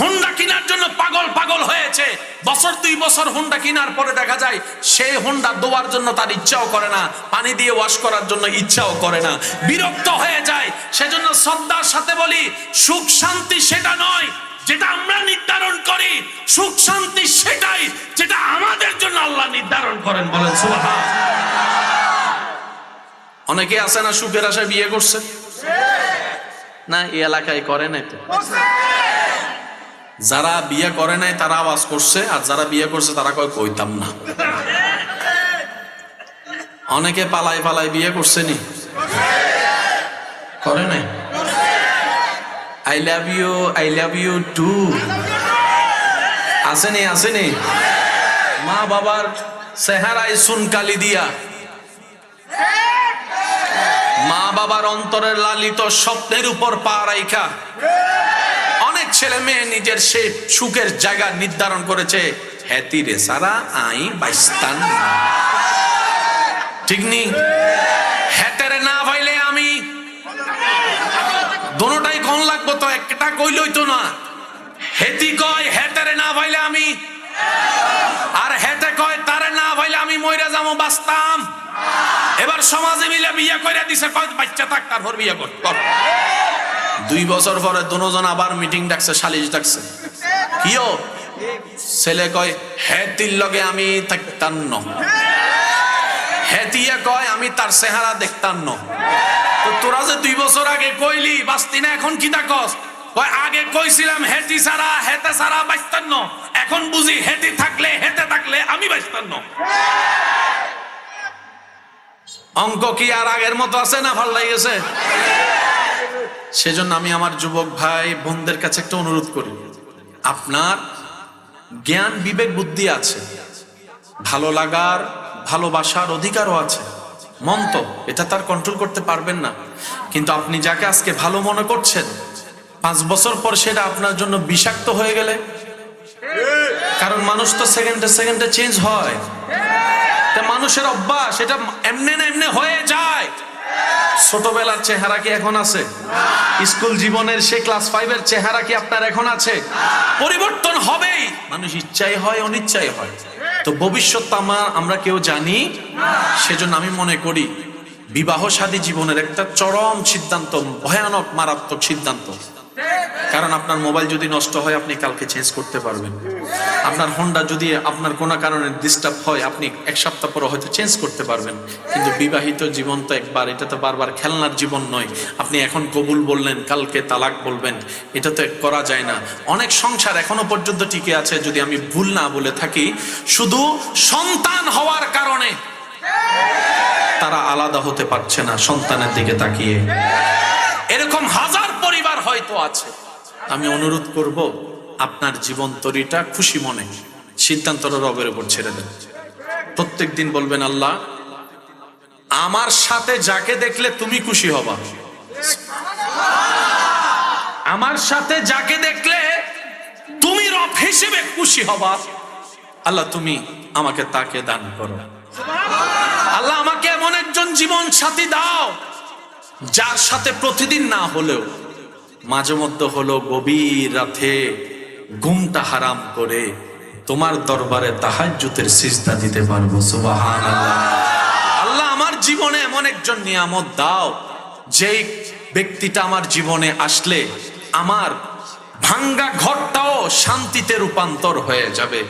হোন্ডা কেনার জন্য পাগল পাগল হয়েছে, বছর 2 বছর হোন্ডা কেনার পরে দেখা যায় সেই হোন্ডা ধোয়ার জন্য তার ইচ্ছাও করে না, পানি দিয়ে ওয়াশ করার জন্য ইচ্ছাও করে না, বিরক্ত হয়ে যায়। সেজন্য শ্রদ্ধার সাথে বলি, সুখ শান্তি সেটা নয় যেটা আমরা নির্ধারণ করি, সুখ শান্তি সেটাই যেটা আমাদের জন্য আল্লাহ নির্ধারণ করেন। বলেন সুবহানাল্লাহ। অনেকে আছে না সুখের আশায় বিয়ে করছে, না এই এলাকায় করে নাই তো। যারা বিয়ে করে নাই তারা আওয়াজ করছে, আর যারা বিয়ে করছে তারা কয় কইতাম না। অনেকে পালাই পালাই বিয়ে করছে নি, করে নাই। আই লাভ ইউ টু আসেনি আসেনি। মা বাবার চেহারায় সুনকালি দিয়া, মা বাবার অন্তরের লালিত স্বপ্নের উপর পা রাইখা অনেক ছেলে মেয়ে নিজের সে সুখের জায়গা নির্ধারণ করেছে, হ্যাতি রে সারা আই বাইস্তান। ঠিক নি? হ্যাতেরে না ভাইলে আমি, দোনোটাই কোন লাগবো তো, একটা কইলই তো না। হেতি কয় হ্যাতেরে না ভাইলে আমি, আর হেতে কয় তারে না ভাইলে আমি মইরা যাবো বাঁচতাম। এবার সমাজে মিলে বিয়ে করে দিছে, কয় বাচ্চা থাক তারপর বিয়ে কর। 2 বছর পরে দুজন আবার মিটিং ডাকছে, সালিশ ডাকছে। কিও? ছেলে কয় হেতির লগে আমি থাকতাম না, হেতিয়া কয় আমি তার চেহারা দেখতাম না। তো তোরা যে 2 বছর আগে কইলি বাস্তি না, এখন কি থাকস? কয় আগে কইছিলাম হেতি ছাড়া হেতে ছাড়া বাঁচতাম না, এখন বুঝি হেতি থাকলে হেতে থাকলে আমি বাঁচতাম না। অঙ্ক কি আর আগের মতো আছে না ভাল লাগেছে? সেজন্য আমি আমার যুবক ভাই বোনদের কাছে একটা অনুরোধ করি, আপনার জ্ঞান বিবেক বুদ্ধি আছে, ভালো লাগার ভালোবাসার অধিকারও আছে, মন তো এটা তার কন্ট্রোল করতে পারবেন না। কিন্তু আপনি যাকে আজকে ভালো মনে করছেন, 5 বছর পর সেটা আপনার জন্য বিষাক্ত হয়ে গেলে, কারণ মানুষ তো সেকেন্ডে সেকেন্ডে চেঞ্জ হয়, মানুষের অভ্যাস এটা এমনে না এমনে হয়ে যায়। ছোটবেলার চেহারা কি এখন আছে? স্কুল জীবনের সে ক্লাস 5 এর চেহারা কি আপনার এখন আছে? পরিবর্তন হবেই, মানুষ ইচ্ছাই হয় অনিচ্ছাই হয়। তো ভবিষ্যৎ আমরা কেউ জানি। সেজন্য আমি মনে করি বিবাহ শাদী জীবনের একটা চরম সিদ্ধান্ত, ভয়ানক মারাত্মক সিদ্ধান্ত। কারণ আপনার মোবাইল যদি নষ্ট হয় আপনি কালকে চেঞ্জ করতে পারবেন, আপনার হোন্ডা যদি আপনার কোনো কারণে ডিস্টার্ব হয় আপনি 1 সপ্তাহ পরে হয়তো চেঞ্জ করতে পারবেন। কিন্তু বিবাহিত জীবন তো একবার, এটা তো বারবার খেলনার জীবন নয়। আপনি এখন কবুল বললেন, কালকে তালাক বলবেন, এটা তো করা যায় না। অনেক সংসার এখনো পর্যন্ত টিকে আছে, যদি আমি ভুল না বলে থাকি, শুধু সন্তান হওয়ার কারণে তারা আলাদা হতে পারছে না সন্তানের দিকে তাকিয়ে। এরকম হাজার পরিবার হয়তো আছে। আমি অনুরোধ করব, আপনার জীবন তরিটা খুশি মনে সিদ্ধান্তটা রবের উপর ছেড়ে দেন। প্রত্যেক দিন বলবেন, আল্লাহ আমার সাথে যাকে দেখলে তুমি খুশি হবা, আমার সাথে যাকে দেখলে তুমি রব হিসেবে খুশি হবা, আল্লাহ তুমি আমাকে তাকে দান করো। আল্লাহ আমাকে এমন একজন জীবন সাথী দাও যার সাথে প্রতিদিন না হলেও মাঝে মধ্যে হলো গভীর রাতে ঘুমটা হারাম করে তোমার দরবারে তাহাজ্জুদের সিজদা দিতে পারবো। সুবহানাল্লাহ। আল্লাহ আমার জীবনে এমন একজন নিয়ামত দাও, যেই ব্যক্তিটা আমার জীবনে আসলে আমার ভাঙ্গা ঘরটাও শান্তিতে রূপান্তর হয়ে যাবে।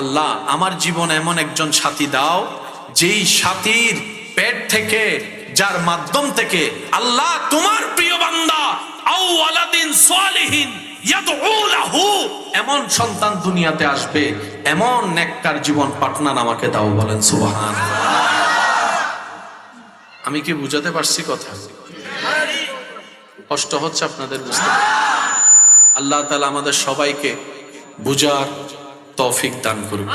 আল্লাহ আমার জীবনে এমন একজন সাথী দাও, যেই সাথীর পেট থেকে, যার মাধ্যম থেকে আল্লাহ তোমার প্রিয় বান্দা আও ওয়ালাদিন সালিহিন ইয়াদউ লাহু, এমন সন্তান দুনিয়াতে আসবে, এমন নেককার জীবন পার্টনার আমাকে দাও। বলেন সুবহানাল্লাহ। আমি কি বুঝাতে পারছি কথা? কষ্ট হচ্ছে আপনাদের বুঝতে? আল্লাহ তাআলা আমাদের সবাইকে বুঝার তৌফিক দান করুন।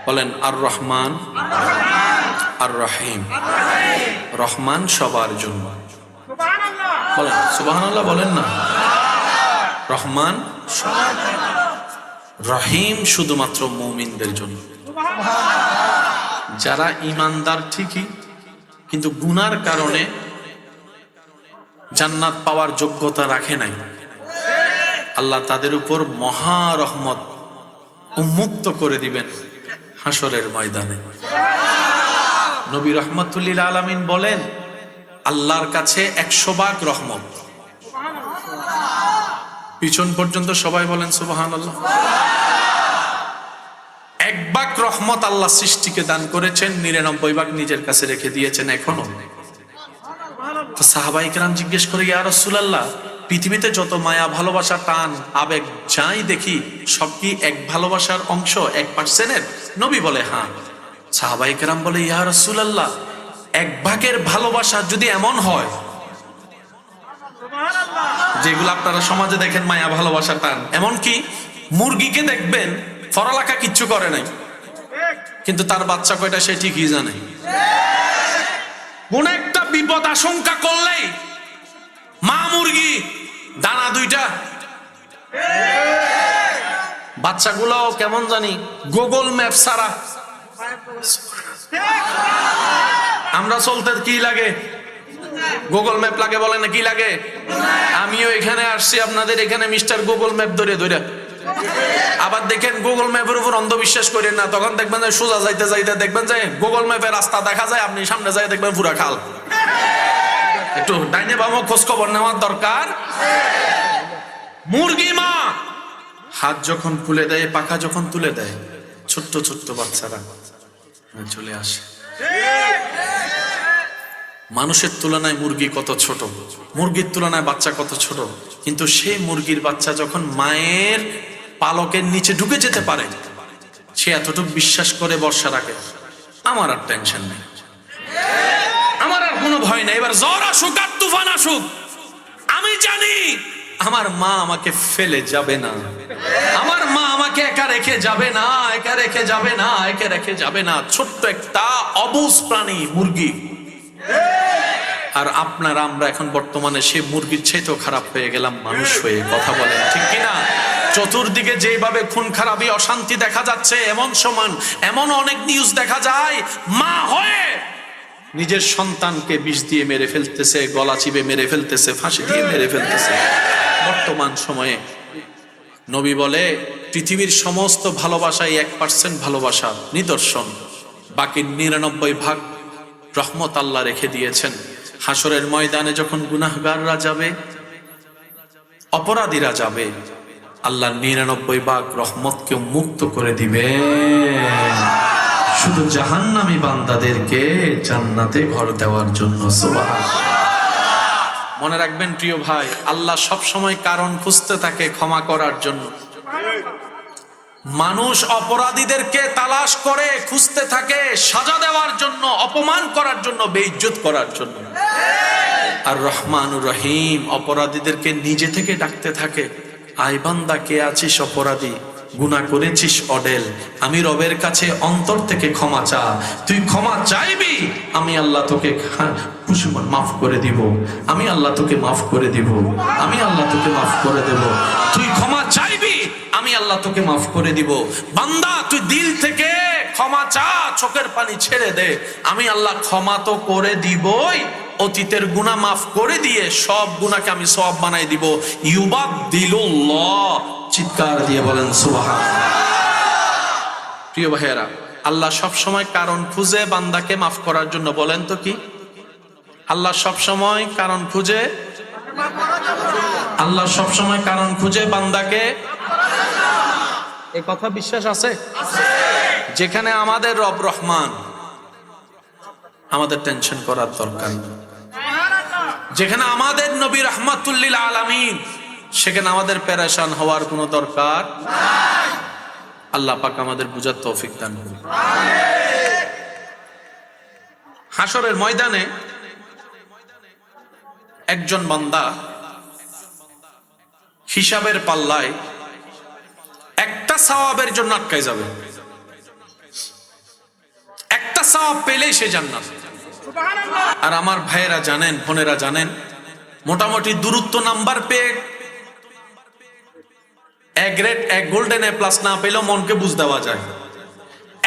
বলেন আর রহমান আর রহিম। রহমান সবার জন্য, বলেন সুবহানাল্লাহ, বলেন না। রহমান, রহিম শুধুমাত্র মুমিনদের জন্য। যারা ইমানদার ঠিকই, কিন্তু গুনার কারণে জান্নাত পাওয়ার যোগ্যতা রাখে নাই, আল্লাহ তাদের উপর মহা রহমত উন্মুক্ত করে দিবেন হাসরের ময়দানে। নবী রাহমাতুল লিল আলামিন বলেন, আল্লাহর কাছে 100 ভাগ রহমত। পিছন পর্যন্ত সবাই বলেন সুবহানাল্লাহ। 1 ভাগ রহমত আল্লাহ সৃষ্টিকে দান করেছেন, 99 ভাগ নিজের কাছে রেখে দিয়েছেন এখনো। তো সাহাবায়ে কেরাম জিজ্ঞেস করে, ইয়া রাসূলুল্লাহ, পৃথিবীতে যত মায়া, ভালোবাসা, টান, আবেগ যাই দেখি সব কি এক ভালোবাসার অংশ, 1%-এর? নবী বলে হ্যাঁ। সাহাবায়ে কেরাম বলে, ইয়া রাসূলুল্লাহ, 1 ভাগের ভালোবাসা যদি এমন হয়, যেগুলো আপনারা সমাজে দেখেন মায়া, ভালোবাসা, টান, এমন কি মুরগিকে দেখবেন পড়ালেখা কিচ্ছু করে নাই, কিন্তু তার বাচ্চা কয়টা সে ঠিকই জানে। কোন একটা বিপদ আশঙ্কা করলেই মা মুরগি দানা 2টা, বাচ্চাগুলো কেমন জানি গুগল ম্যাপ ছাড়া। আমরা চলতে কি লাগে? গুগল ম্যাপ লাগে, বলে না কি লাগে? আমিও এখানে আসছি আপনাদের এখানে মিস্টার গুগল ম্যাপ ধরে ধরে। আবার দেখেন গুগল ম্যাপের উপর অন্ধবিশ্বাস করেন না, তখন দেখবেন যে সোজা যাইতে যাইতে দেখবেন যে গুগল ম্যাপের রাস্তা দেখা যায়, আপনি সামনে যাই দেখবেন পুরা খাল। একটু ডাইনে বামে খোঁজ খবর নেওয়ার দরকার। মুরগি মা হাত যখন খুলে দেয়, পাখা যখন তুলে দেয়, ছোট্ট ছোট্ট বাচ্চারা চলে আসে। মানুষের তুলনায় মুরগি কত ছোট, মুরগির তুলনায় বাচ্চা কত ছোট, কিন্তু সেই মুরগির বাচ্চা যখন মায়ের পালকের নিচে ঢুকে যেতে পারে, সে এতটুকু বিশ্বাস করে বর্ষা রাখে, আমার আর টেনশন নেই, আমার আর কোনো ভয় নেই। এবার ঝড় আসুক আর তুফান আসুক, আমি জানি আমার মা আমাকে ফেলে যাবে না, আমার মা আমাকে একা রেখে যাবে না, একা রেখে যাবে না, একা রেখে যাবে না। ছোট্ট একটা অবুঝ প্রাণী মুরগি। আর আপনারা আমরা এখন বর্তমানে সেই মুরগির চাইতেও খারাপ হয়ে গেলাম মানুষ হয়ে। কথা বলেন ঠিক কিনা? চতুর্দিকে যেভাবে খুন খারাপি, অশান্তি দেখা যাচ্ছে, এমন অনেক নিউজ দেখা যায়, মা হয়ে নিজের সন্তানকে বিষ দিয়ে মেরে ফেলতেছে, গলা চিপে মেরে ফেলতেছে, ফাঁসি দিয়ে মেরে ফেলতেছে বর্তমান সময়ে। নবী বলে, পৃথিবীর সমস্ত ভালোবাসাই 1% ভালোবাসা নিদর্শন, বাকি 99 ভাগ রহমত আল্লাহ রেখে দিয়েছেন। হাসরের ময়দানে যখন গুনাহগাররা যাবে, অপরাধীরা যাবে, আল্লাহ 99 ভাগ রহমতকে মুক্ত করে দিবে, শুধু জাহান্নামী বান্দাদেরকে জান্নাতে ঘর দেওয়ার জন্য। সুবহানাল্লাহ। মনে রাখবেন প্রিয় ভাই, আল্লাহ সব সময় কারণ খুঁজতে থাকে ক্ষমা করার জন্য। মানুষ অপরাধীদেরকে তালাশ করে খুঁজতে থাকে সাজা দেওয়ার জন্য, অপমান করার জন্য, বেইজ্জত করার জন্য। আর রহমানুর রহিম অপরাধীদেরকে নিজে থেকে ডাকতে থাকে, আয় বান্দা, কে আছিস অপরাধী, গুনাহ করেছিস অডেল, আমি রবের কাছে অন্তর থেকে ক্ষমা চা, তুই ক্ষমা চাইবি, আমি আল্লাহ তোকে মাফ করে দিব, আমি আল্লাহ তোকে মাফ করে দিব, আমি আল্লাহ তোকে মাফ করে দেব। তুই ক্ষমা চাইবি, আমি আল্লাহ তোকে মাফ করে দিব। বান্দা, তুই দিল থেকে ক্ষমা চা, চোখের পানি ছেড়ে দে, আমি আল্লাহ ক্ষমা তো করে দিবই, অতীতের গুনাহ মাফ করে দিয়ে সব গুনাহকে আমি সওয়াব বানাই দিব। ইউবাদদিলুল্লাহ, চিৎকার দিয়ে বলেন সুবহানাল্লাহ। প্রিয় ভাইয়েরা, আল্লাহ সব সময় কারণ খুঁজে বান্দাকে মাফ করার জন্য। বলেন তো কি? আল্লাহ সব সময় কারণ খুঁজে, আল্লাহ সব সময় কারণ খুঁজে বান্দাকে। এই কথা বিশ্বাস আছে? যেখানে আমাদের রব রহমান, আমাদের টেনশন করার দরকার নেই। যেখানে আমাদের নবী রাহমাতুল লিল আলামিন, সেখানে আমাদের পেরেশান হওয়ার কোনো দরকার নাই। আল্লাহ পাক আমাদের বুঝার তৌফিক দান করুন। হাসরের ময়দানে একজন বান্দা হিসাবের পাল্লায় একটা সওয়াবের জন্য আটকায় যাবে। একটা সওয়াব পেলেই সে জান্নাত। আর আমার ভাইয়েরা জানেন, বোনেরা জানেন, মোটামুটি দূরত্ব নাম্বার পেয়ে এক গ্রেড, এক গোল্ডেন এ প্লাস না পেলেও মনকে বুঝ দেওয়া যায়।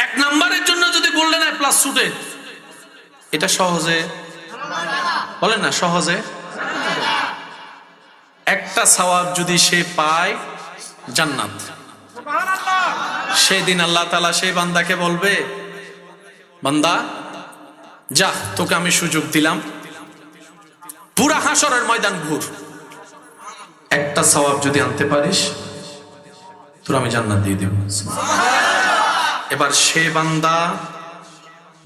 1 নাম্বারের জন্য যদি গোল্ডেন এ প্লাস ছুটে, এটা সহজে, বলেন না সহজে, একটা সওয়াব যদি সে পায় জান্নাত। সেদিন আল্লাহ তাআলা সেই বান্দাকে বলবে, বান্দা যা, তোকে আমি সুযোগ দিলাম, পুরা হাসরের ময়দান ঘুর, একটা সওয়াব যদি আনতে পারিস তোর আমি জান্নাত দিয়ে দেব। এবার সে বান্দা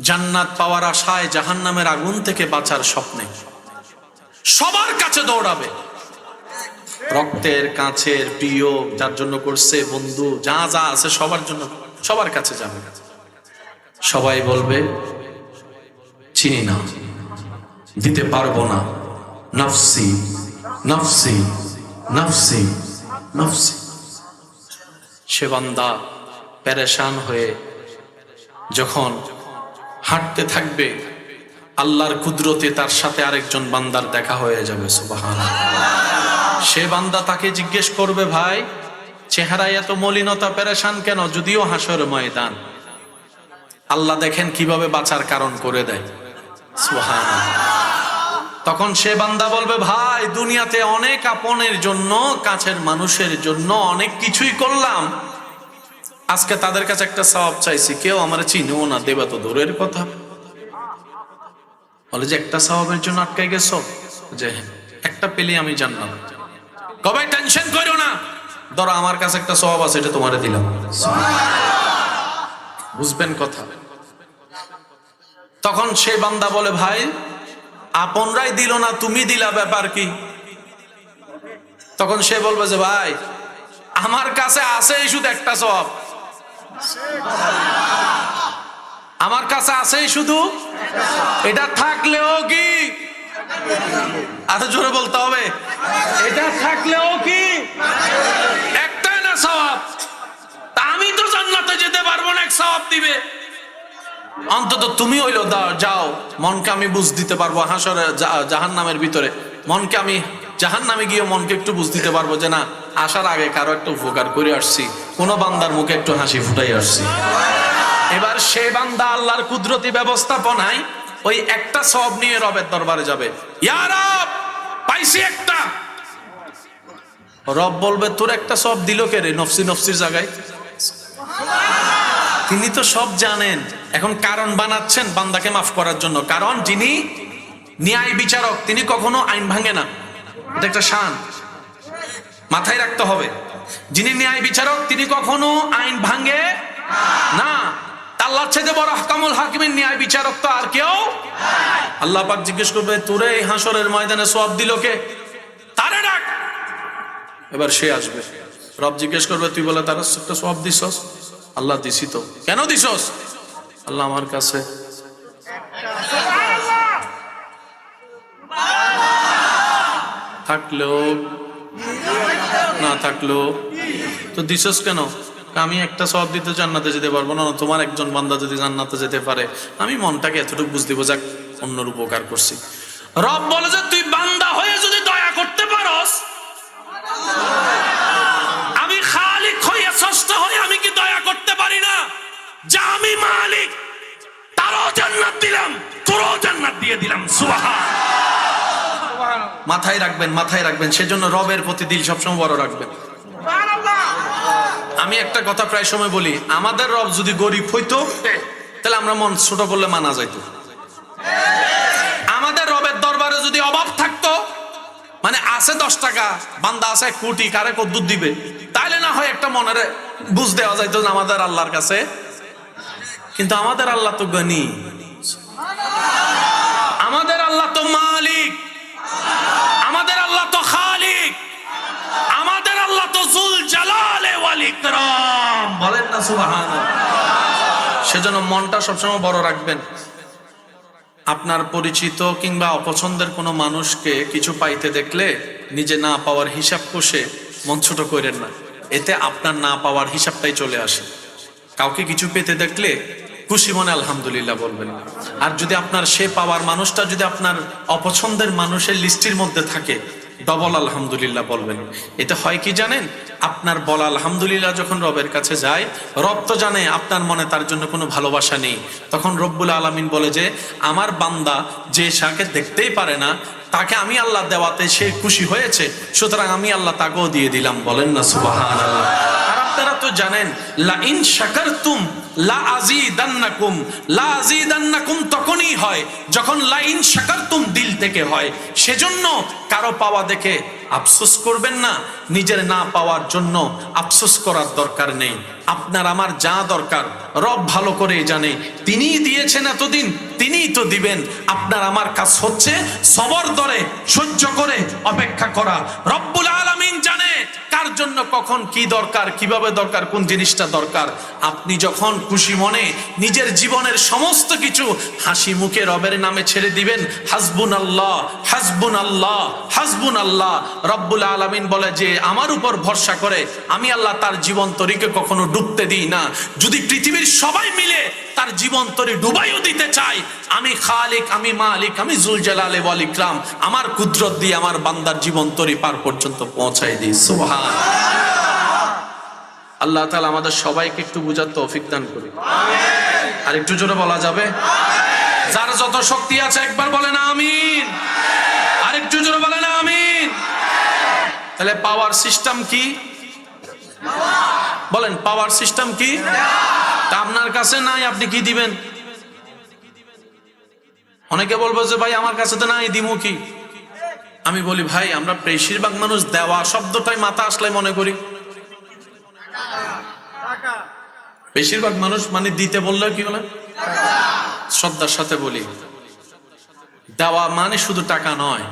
জান্নাত পাওয়ার আশায় জাহান্নামের আগুন থেকে বাঁচার স্বপ্নে সবার কাছে দৌড়াবে, রক্তের কাছের প্রিয় যার জন্য করছে, বন্ধু যা যা আছে সবার জন্য, সবার কাছে যাবে। সবাই বলবে চিনি না, দিতে পারবো না, নফসি নফসি নফসি নফসি। সে বান্দা পেরেশান হয়ে যখন হাঁটতে থাকবে, আল্লাহর কুদরতে তার সাথে আরেকজন বান্দার দেখা হয়ে যাবে, সুবহানাল্লাহ। সে বান্দা তাকে জিজ্ঞেস করবে, ভাই চেহারায় এত মলিনতা, পেরেশান কেন? যদিও হাসর ময়দান, আল্লাহ দেখেন কিভাবে বাঁচার কারণ করে দেয়, সুবহানাল্লাহ। তখন সে বান্দা বলবে, ভাই দুনিয়াতে অনেক আপনের জন্য, কাছের মানুষের জন্য অনেক কিছুই করলাম, আজকে তাদের কাছে একটা সওয়াব চাইছি, কেউ আমার চিনেও না, দেবা তো দূরের কথা। বলে যে একটা সওয়াবের জন্য আটকে গেছো? যে একটা পেলে আমি জান্নাত। কবে টেনশন করো না, ধরো আমার কাছে একটা সওয়াব আছে, এটা তোমারে দিলাম। বুঝবেন কথা? তখন সে বান্দা বলে, ভাই আপনরাই দিল না, তুমি দিলা, ব্যাপার কি? তখন সে বলবে যে ভাই আমার কাছে আছে শুধু একটা সওয়াব, আমার কাছে আছে শুধু এটা, থাকলেও কি, আরো জোরে বলতে হবে, এটা থাকলেও কি একটাই না সওয়াব, তা আমি তো জান্নাতে যেতে পারবো না, এক সওয়াব দিবে। অন্তত তুমি হইলো দাও, যাও, মনকে আমি বুঝ দিতে পারবো, হাসরে জাহান্নামের ভিতরে মনকে আমি, জাহান্নামে গিয়ে মনকে একটু বুঝ দিতে পারবো যে না, আসার আগে কারো একটা উপকার করে আসছি, কোন বান্দার মুখে একটু হাসি ফুটাই আসছি। এবার সে বান্দা আল্লাহর কুদরতি ব্যবস্থাপনায় ওই একটা সওয়াব নিয়ে রবের দরবারে যাবে, ইয়া রব পাইছি একটা। রব বলবে, তোর একটা সওয়াব দিল কে রে, নফসি নফসির জায়গায়? তিনি তো সব জানেন, এখন কারণ বানাচ্ছেন বান্দাকে মাফ করার জন্য। কারণ যিনি ন্যায় বিচারক তিনি কখনো আইন ভাঙে না, এটা একটা শান, মাথায় রাখতে হবে। যিনি ন্যায় বিচারক তিনি কখনো আইন ভাঙে না। আল্লাহর চাইতে বড় আহকামুল হাকিমের ন্যায় বিচারক তো আর কেউ। আল্লাহ পাক জিজ্ঞেস করবে, তোরে এই হাসরের ময়দানে সওয়াব দিল কে? তারে ডাক। এবার সে আসবে, রব জিজ্ঞেস করবে, তুই বলে তার একটা সওয়াব দিছস? আল্লাহ দিছি তো। কেন দিছস? আল্লাহ আমার কাছে থাকলেও না থাকলেও তো দিছস কেন? আমি একটা সওয়াব দিতে জান্নাতে যেতে পারবো না, তোমার একজন বান্দা যদি জান্নাতে যেতে পারে, আমি মনটাকে এতটুকু বুঝ দিব, যাক অন্যর উপকার করছি। রব বলে যে তুই বান্দা হয়ে যদি দয়া করতে পারস, আমি খালিক হয়ে স্রষ্টা হয়ে আমি কি দয়া করতে পারি না? যা আমি মালিক, তারও জান্নাত দিলাম, তোরও জান্নাত দিয়ে দিলাম। সুবহানাল্লাহ। মাথায় রাখবেন, মাথায় রাখবেন, সেজন্য রবের প্রতি দিল সবসময় বড় রাখবেন। আমি একটা কথা প্রায় সময় বলি, আমাদের রব যদি গরিব হইতো তাহলে আমরা মন ছোট করলে মানা যাইতো। আমাদের রবের দরবারে যদি অভাব থাকতো, মানে আছে 10 টাকা, বান্দা আছে 1 কোটি, কারে কদ্দুর দিবে, তাইলে না হয় একটা মনের বুঝ দেওয়া যাইতো আমাদের আল্লাহর কাছে। কিন্তু আমাদের আল্লাহ তো গনি, আমাদের আল্লাহ তো মালিক, আমাদের আল্লাহ তো খালিক, আমাদের আল্লাহ তো যুল জালালে ওয়াল ইকরাম। বলেন না সুবহানাল্লাহ। সেজন্য মনটা সবসময় বড় রাখবেন। আপনার পরিচিত কিংবা অপছন্দের কোনো মানুষকে কিছু পাইতে দেখলে নিজে না পাওয়ার হিসাব কষে মন ছোট করেন না, এতে আপনার না পাওয়ার হিসাবটাই চলে আসে। কাউকে কিছু পেতে দেখলে খুশি মনে আলহামদুলিল্লাহ বলবেন। আর যদি আপনার সে পাওয়ার মানুষটা যদি আপনার অপছন্দের মানুষের লিস্টের মধ্যে থাকে, ডবল আলহামদুলিল্লাহ বলবেন। এতে হয় কি জানেন, আপনার বলা আলহামদুলিল্লাহ যখন রবের কাছে যায়, রব তো জানে আপনার মনে তার জন্য কোনো ভালোবাসা নেই। তখন রব্বুল আলামিন বলে যে আমার বান্দা যে শাকে দেখতেই পারে না, তাকে আমি আল্লাহ দেওয়াতে সে খুশি হয়েছে, সুতরাং আমি আল্লাহ তাকেও দিয়ে দিলাম। বলেন না সুবহানাল্লাহ। আর আপনারা তো জানেন, লা ইন শাকারতুম লা আযীদান্নাকুম, লা আযীদান্নাকুম তখনই হয় যখন লা ইন শাকারতুম দিল থেকে হয়। সেজন্য কারো পাওয়া দেখে আফসোস করবেন না, নিজের না পাওয়ার জন্য আফসোস করার দরকার নেই। আপনার আমার যা দরকার রব ভালো করেই জানে, তিনিই দিয়েছেন এতদিন, তিনিই তো দিবেন। আপনার আমার কাজ হচ্ছে সবর ধরে সহ্য করে অপেক্ষা করা। রব্বুল আলামিন জানে কার জন্য কখন কি দরকার, কিভাবে দরকার, কোন জিনিসটা দরকার। আপনি যখন খুশি মনে নিজের জীবনের সমস্ত কিছু হাসি মুখে রবের নামে ছেড়ে দিবেন, হাসবুনাল্লাহ হাসবুনাল্লাহ হাসবুনাল্লাহ। রব্বুল আলামিন বলে যে আমার উপর ভরসা করে আমি আল্লাহ তার জীবন তরিকে কখনো ডুবতে দিই না। যদি পৃথিবীর সবাই মিলে তার জীবন তরি ডুবাইও দিতে চাই, আমি খালিক, আমি মালিক, আমি জুল জালালে ওয়াল ইকরাম আমার কুদরত দিয়ে আমার বান্দার জীবন তরি পার পর্যন্ত পৌঁছাই দিই। সুবহান আল্লাহ তাআলা আমাদের সবাইকে একটু বুঝার তৌফিক দান করি। আর একটু জোরে বলা যাবে? যার যত শক্তি আছে একবার বলেন আমিন। আর একটু জোরে বলেন আমিন। তাহলে পাওয়ার সিস্টেম কি বলেন? পাওয়ার সিস্টেম কি? তা আপনার কাছে নাই, আপনি কি দিবেন? অনেকে বলবো যে ভাই আমার কাছে তো নাই, দিমু কি? আমি বলি ভাই, আমরা বেশিরভাগ মানুষ দেওয়া শব্দটাই মাথা আসলে মনে করি। বেশিরভাগ মানুষ মানে দিতে বললে কি বলে? শ্রদ্ধার সাথে বলি, দেওয়া মানে শুধু টাকা নয়।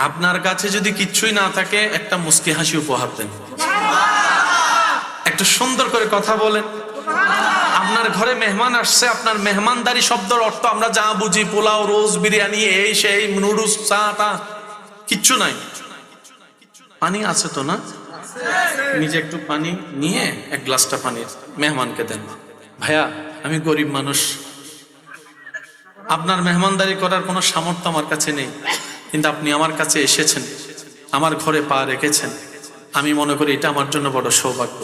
আপনার কাছে যদি কিচ্ছুই না থাকে, একটা মুস্কি হাসি উপহার দেন, একটু সুন্দর করে কথা বলেন। আপনার ঘরে মেহমান আসছে, আপনার মেহমানদারি শব্দের অর্থ আমরা যা বুঝি পোলাও, রোজ, বিরিয়ানি, এই সেই, নুডলস, চা টা, কিচ্ছু নাই। পানি আছে তো না? নিজে একটু পানি নিয়ে এক গ্লাসটা পানি মেহমানকে দেন। ভাইয়া আমি গরিব মানুষ, আপনার মেহমানদারি করার কোনো সামর্থ্য আমার কাছে নেই, কিন্তু আপনি আমার কাছে এসেছেন, আমার ঘরে পা রেখেছেন। আমি মনে করি এটা আমার জন্য বড় সৌভাগ্য।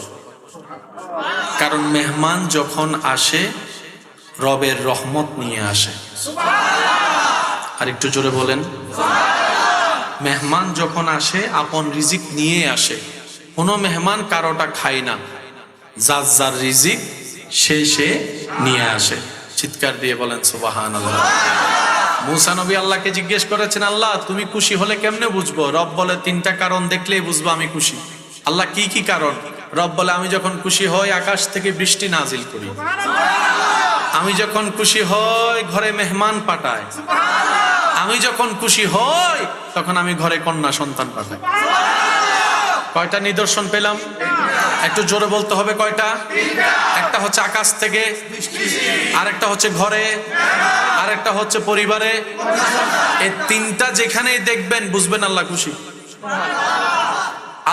কারণ মেহমান যখন আসে রবের রহমত নিয়ে আসে। আর একটু জোরে বলেন। মেহমান যখন আসে আপন রিজিক নিয়ে আসে। কোনো মেহমান কারোটা খায় না, যার যার রিজিক সে নিয়ে আসে। চিৎকার দিয়ে বলেন সুবহানাল্লাহ। মুসা নবী আল্লাহকে জিজ্ঞেস করেছেন, আল্লাহ তুমি খুশি হলে কেমনে বুঝবো? রব বলে তিনটা কারণ দেখলেই বুঝবো আমি খুশি। আল্লাহ কি কি কারণ? রব বলে আমি যখন খুশি হই আকাশ থেকে বৃষ্টি নাজিল করি, আমি যখন খুশি হই ঘরে মেহমান পাঠাই, আমি যখন খুশি হই তখন আমি ঘরে কন্যা সন্তান পাঠাই। কয়টা নিদর্শন পেলাম? একটু জোরে বলতে হবে কয়টা? একটা হচ্ছে আকাশ থেকে, আরেকটা হচ্ছে ঘরে, আরেকটা হচ্ছে পরিবারে। এই তিনটা যেখানেই দেখবেন বুঝবেন আল্লাহ খুশি।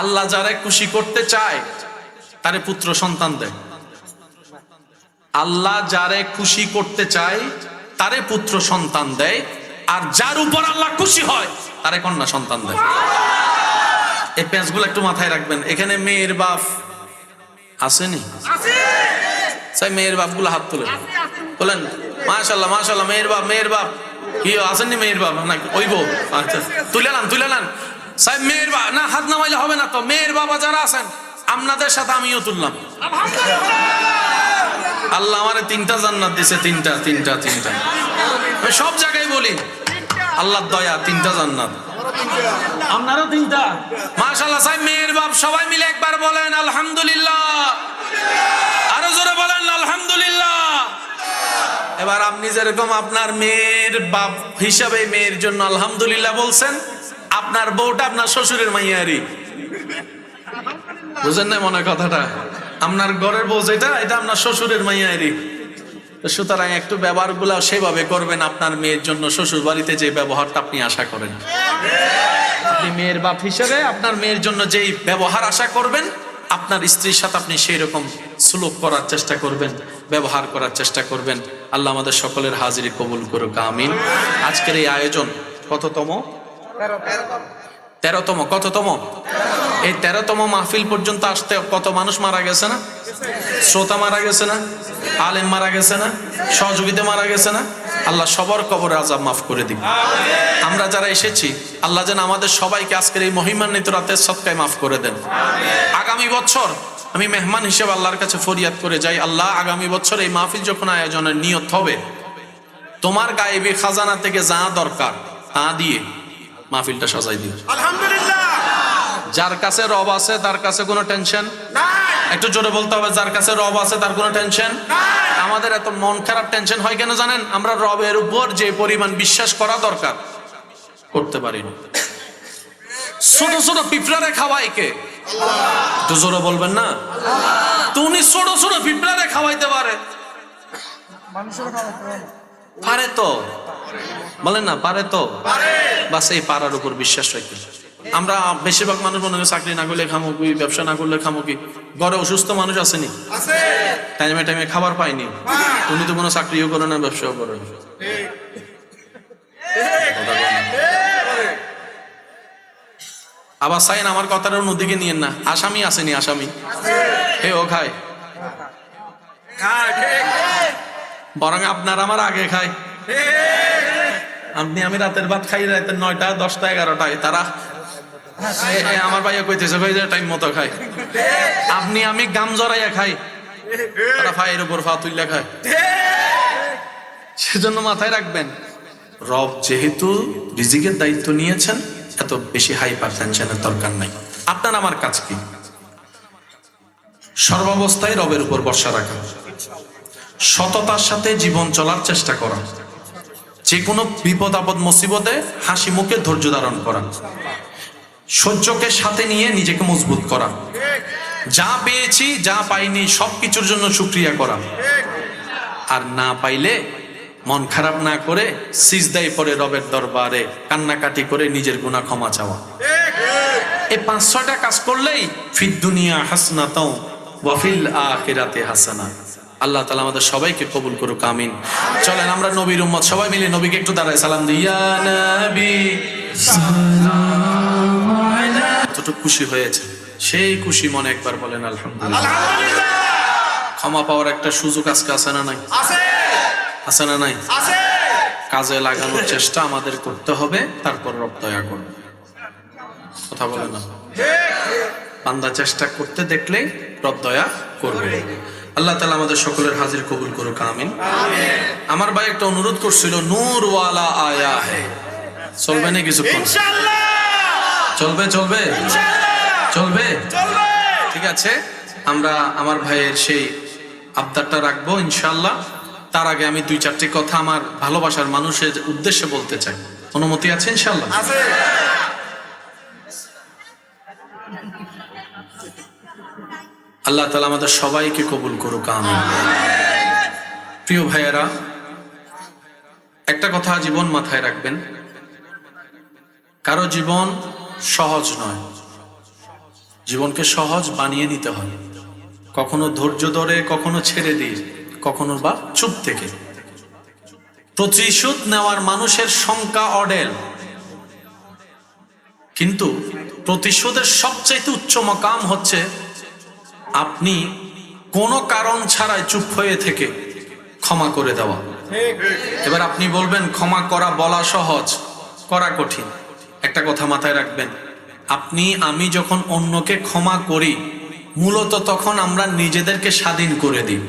আল্লাহ যারা খুশি করতে চায় তারে পুত্র সন্তান দেয়। আল্লাহ যারে খুশি করতে চায় তারে পুত্র সন্তান দেয়, আর যার উপর আল্লাহ খুশি হয় তারে কন্যা সন্তান দেয়। এই পেঁচগুলো একটু মাথায় রাখবেন। এখানে মেয়ের বাপ আসেনি? সাই মেয়ের বাপ গুলো হাত তুলে বলেন মাশাআল্লাহ মাশাআল্লাহ। মেয়ের বাপ কি আসেননি? মেয়ের বাপ না ওই বউ? আচ্ছা তুলে নেন সাহেব। মেয়ের বাপ না, হাত নামাইলে হবে না তো। মেয়ের বাবা যারা আছেন আপনাদের সাথে আমিও তুললাম। আল্লাহ আমারে তিনটা জান্নাত দিছে, তিনটা। আমি সব জায়গায় বলি আল্লাহর দয়া, তিনটা জান্নাত। আপনারও তিনটা? মাশাআল্লাহ সাহেব। মেয়ের বাপ সবাই মিলে একবার বলেন আলহামদুলিল্লাহ। আরো জোরে বলেন আলহামদুলিল্লাহ। এবার আপনি যেরকম আপনার মেয়ের বাপ হিসাবে মেয়ের জন্য আলহামদুলিল্লাহ বলছেন, আপনার বউটা আপনার শ্বশুরের মাইয়ারি। বুঝেন না মনে কথাটা? আপনার ঘরের বউ যেটা, এটা আপনার শ্বশুরের মাইয়ারি। সুতরাং একটু ব্যবহার গুলা সেভাবে করবেন আপনার মেয়ের জন্য, শ্বশুর বাড়িতে যে ব্যবহারটা আপনি আশা করেন। আপনি মেয়ের বাপ হিসেবে আপনার মেয়ের জন্য যেই ব্যবহার আশা করবেন, আপনার স্ত্রীর সাথে আপনি সেই রকম সুলুক করার চেষ্টা করবেন, ব্যবহার করার চেষ্টা করবেন। আল্লাহ আমাদের সকলের হাজিরি কবুল করুক, আমিন। আজকের এই আয়োজন কততম? 13তম। কততম? এই 13তম মাহফিল পর্যন্ত আসতে কত মানুষ মারা গেছে না? শ্রোতা মারা গেছে না? আলেম মারা গেছে না? সহযোগিতা মারা গেছে না? আল্লাহ সবার কবরে আযাব মাফ করে দিন। আমরা যারা এসেছি আল্লাহ যেন আমাদের সবাইকে আজকের এই মহিমান্বিত রাতের সদকায় মাফ করে দেন। আগামী বছর আমি মেহমান হিসেবে আল্লাহর কাছে ফরিয়াদ করে যাই, আল্লাহ আগামী বছর এই মাহফিল যখন আয়োজনের নিয়ত হবে, তোমার গায়েবী খাজানা থেকে যা দরকার তা দিয়ে মাহফিলটা সাজাই দিও। আলহামদুলিল্লাহ। যার কাছে রব আছে তার কাছে কোনো টেনশন নাই। একটু জোরে বলতে হবে, যার কাছে রব আছে তার কোনো টেনশন নাই। আমাদের এত মন খারাপ টেনশন হয় কেন জানেন? আমরা রবের উপর যে পরিমাণ বিশ্বাস করা দরকার করতে পারি না। ছোট ছোট পিঁপড়ারে খাওয়াই কে? একটু জোরে বলবেন না? তো উনি ছোট ছোট পিঁপড়ারে খাওয়াইতে পারে, পারে তো, বলেন না পারে তো? বাস এই পারার উপর বিশ্বাস রাখি। আমরা বেশিরভাগ মানুষ মনে হয় চাকরি না করলে খামো কি, ব্যবসা না করলে খামো কি। ঘরে অসুস্থ মানুষ আসেনি, টাইমে টাইমে খাবার পাইনি, উনি তো কোনো চাকরিও করে না, ব্যবসাও করে না। আবার সাইন আমার কথাটা অন্যদিকে নিয়েন না, আসামি আসেনি, আসামি হে ও খায়, বরং আপনার আমার আগে খায়। আপনি আমি রাতের ভাত খাই রাতের 9টা 10টা 11টায়, তারা আমার ভাইয়া কইতেছে ভাই টাইম মতো খায়। আপনি আমি গাম জড়াইয়া খাই, তারা ফায়ের উপর ফা তুইলা খায়। সেজন্য মাথায় রাখবেন, রব যেহেতু রিজিকের দায়িত্ব নিয়েছেন, এত বেশি হাইপার টেনশনের দরকার নাই। আপনার আমার কাজ কি? সর্বাবস্থায় রবের উপর ভরসা রাখা, সততার সাথে জীবন চলার চেষ্টা করা, যে কোনো বিপদ আপদ মুসিবতে হাসি মুখে ধৈর্য ধারণ করা, সহ্যকে সাথে নিয়ে নিজেকে মজবুত করা, যা পেয়েছি যা পাইনি সবকিছুর জন্য শুকরিয়া করা, আর না পাইলে মন খারাপ না করে সিজদায় পড়ে রবের দরবারে কান্নাকাটি করে নিজের গুনাহ ক্ষমা চাওয়া। এই 5-6টা কাজ করলেই ফিদ দুনিয়া হাসনাতাও ওয়া ফিল আখিরাতি হাসানা। আল্লাহ তাআলা আমাদের সবাইকে কবুল করুক, আমিন। চলেন আমরা নবীর উম্মত সবাই মিলে নবীকে একটু দাঁড়ায় সালাম দিই। ইয়া নবী সাল্লাল্লাহু আলাইহি। কতটুকু খুশি হয়েছে, সেই খুশি মনে একবার বলেন আলহামদুলিল্লাহ। ক্ষমা পাওয়ার একটা সুযোগ আজকে আছে না নাই? আছে না নাই? কাজে লাগানোর চেষ্টা আমাদের করতে হবে, তারপর রব দয়া করবে। কথা বলে না? বান্দা চেষ্টা করতে দেখলে রব দয়া করবে। আল্লাহ তাআলা আমাদের সকলের হাজির কবুল করুক, আমিন। আমার ভাই একটা অনুরোধ করছিল, নূর ওয়ালা আয়া হে, চলবে না কিছুক্ষণ? ইনশাআল্লাহ চলবে, চলবে, চলবে, চলবে। ঠিক আছে। আমরা আমার ভাইয়ের সেই আবদারটা রাখবো ইনশাআল্লাহ। তার আগে আমি 2-4টি কথা আমার ভালোবাসার মানুষের উদ্দেশ্যে বলতে চাই। অনুমতি আছে ইনশাআল্লাহ? আছে। আল্লাহ তাআলা আমাদের সবাইকে কবুল করুক, আমিন। প্রিয় ভাইয়েরা, একটা কথা জীবন মাথায় রাখবেন, কারো জীবন সহজ নয়, জীবনকে সহজ বানিয়ে নিতে হয়। কখনো ধৈর্য ধরে, কখনো ছেড়ে দিয়ে, কখনো বা চুপ থেকে। প্রতিশোধ নেওয়ার মানুষের সংখ্যা অঢেল, কিন্তু প্রতিশোধের সবচাইতে উচ্চ মাকাম হচ্ছে আপনি কোনো কারণ ছাড়াই চুপ হয়ে থেকে ক্ষমা করে দেওয়া। এবার আপনি বলবেন ক্ষমা করা বলা সহজ, করা কঠিন। একটা কথা মাথায় রাখবেন, আপনি আমি যখন অন্যকে ক্ষমা করি, মূলত তখন আমরা নিজেদেরকে স্বাধীন করে দিই।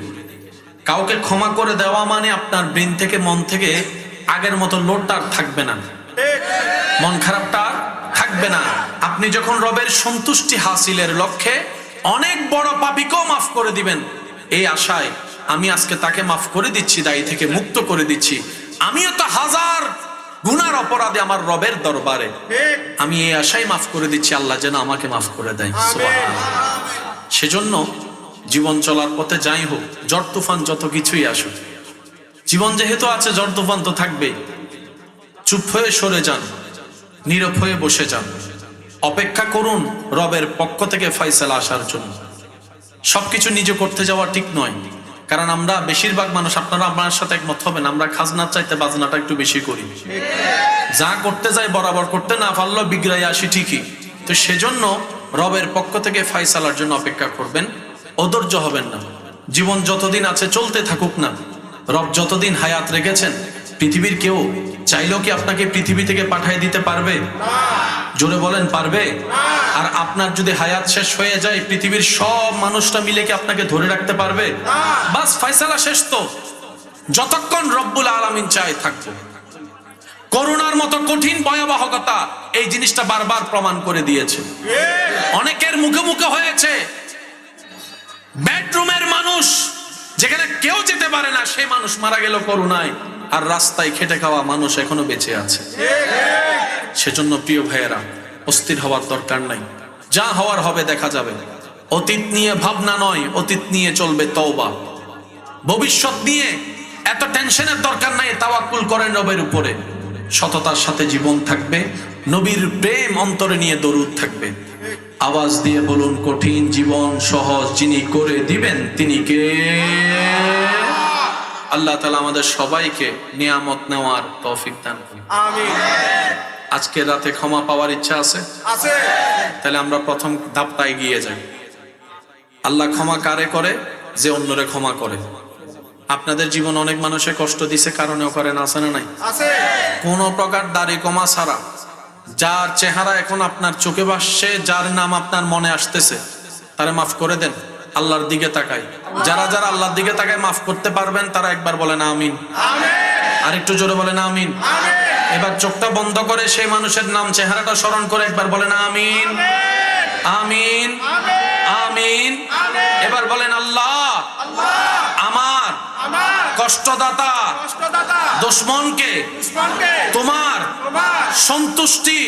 কাউকে ক্ষমা করে দেওয়া মানে আপনার ব্রেন থেকে, মন থেকে আগের মতো লোডটা আর থাকবে না, মন খারাপটা আর থাকবে না। আপনি যখন রবের সন্তুষ্টি হাসিলের লক্ষ্যে অনেক বড় পাপীকেও মাফ করে দিবেন, এই আশায় আমি আজকে তাকে মাফ করে দিচ্ছি, দায়ী থেকে মুক্ত করে দিচ্ছি, আমিও তো হাজার গুনার অপরাধে আমার রবের দরবারে, আমি এই আশায় মাফ করে দিচ্ছি, আল্লাহ যেন আমাকে মাফ করে দেয়। সুবহানাল্লাহ। সেজন্য জীবন চলার পথে যাই হোক, ঝড় তুফান যত কিছুই আসুক, জীবন যেহেতু আছে ঝড় তুফান তো থাকবেই। চুপ হয়ে সরে যান, নীরব হয়ে বসে যান, অপেক্ষা করুন রবের পক্ষ থেকে ফয়সালা আসার জন্য। সবকিছু নিজে করতে যাওয়া ঠিক নয়, কারণ আমরা বেশিরভাগ মানুষ, আপনারা আমার সাথে একমত হবেন, আমরা খাজনার চাইতে বাজনাটা একটু বেশি করি। যা করতে যাই বরাবর, করতে না পারলেও বিগড়াই আসি ঠিকই। তো সেজন্য রবের পক্ষ থেকে ফায়সালার জন্য অপেক্ষা করবেন, অধৈর্য হবেন না। জীবন যতদিন আছে চলতে থাকুক না। রব যতদিন হায়াত রেখেছেন, পৃথিবীর কেউ চাইলেও কি আপনাকে পৃথিবী থেকে পাঠিয়ে দিতে পারবে? জোরে বলেন, পারবে? আর আপনার যদি হায়াত শেষ হয়ে যায়, পৃথিবীর সব মানুষটা মিলে কি আপনাকে ধরে রাখতে পারবে? বাস ফয়সালা শেষ। তো যতক্ষণ রব্বুল আলামিন চায় থাকবো। করোনার মতো কঠিন ভয়াবহতা এই জিনিসটা বারবার প্রমাণ করে দিয়েছে। অনেকের মুখে মুখে হয়েছে, বেডরুমের মানুষ যেখানে কেউ যেতে পারে না, সেই মানুষ মারা গেল করোনায়, আর রাস্তায় খেটে খাওয়া মানুষ এখনো বেঁচে আছে। সেজন্য প্রিয় ভাইয়েরা, অস্থির হওয়ার দরকার নাই। যা হওয়ার হবে দেখা যাবে। অতীত নিয়ে ভাবনা নয়, অতীত নিয়ে চলবে তওবা। ভবিষ্যৎ নিয়ে এত টেনশনের দরকার নাই, তাওয়াক্কুল করেন রবের উপরে। সততার সাথে জীবন থাকবে, নবীর প্রেম অন্তরে নিয়ে দরুদ থাকবে। আওয়াজ দিয়ে বলুন, কঠিন জীবন সহজ যিনি করে দিবেন তিনি কে? আল্লাহ তাআলা আমাদের সবাইকে নিয়ামত নেওয়ার তৌফিক দান করুন। আমিন। আজকে রাতে ক্ষমা পাওয়ার ইচ্ছা আছে? তাহলে আমরা প্রথম ধাপটা এগিয়ে যাই। আল্লাহ ক্ষমা কারে করে? যে অন্যরে ক্ষমা করে। আপনাদের জীবন অনেক মানুষে কষ্ট দিছে, কারণেও করেন, আছে না নাই? কোন প্রকার দাড়ি কমা ছাড়া, যার চেহারা এখন আপনার চোখে ভাসছে, যার নাম আপনার মনে আসতেছে, তারে মাফ করে দেন। আল্লাহর দিকে তাকাই। যারা যারা আল্লাহর দিকে তাকায় মাফ করতে পারবেন, তারা একবার বলেন আমিন। আর একটু জোরে বলেন আমিন। এবার চোখটা বন্ধ করে সেই মানুষের নাম, চেহারাটা স্মরণ করে একবার বলেন আমিন, আমিন, আমিন। এবার বলেন, আল্লাহ আমার কষ্টদাতা দুশমনকে তোমার সন্তুষ্টি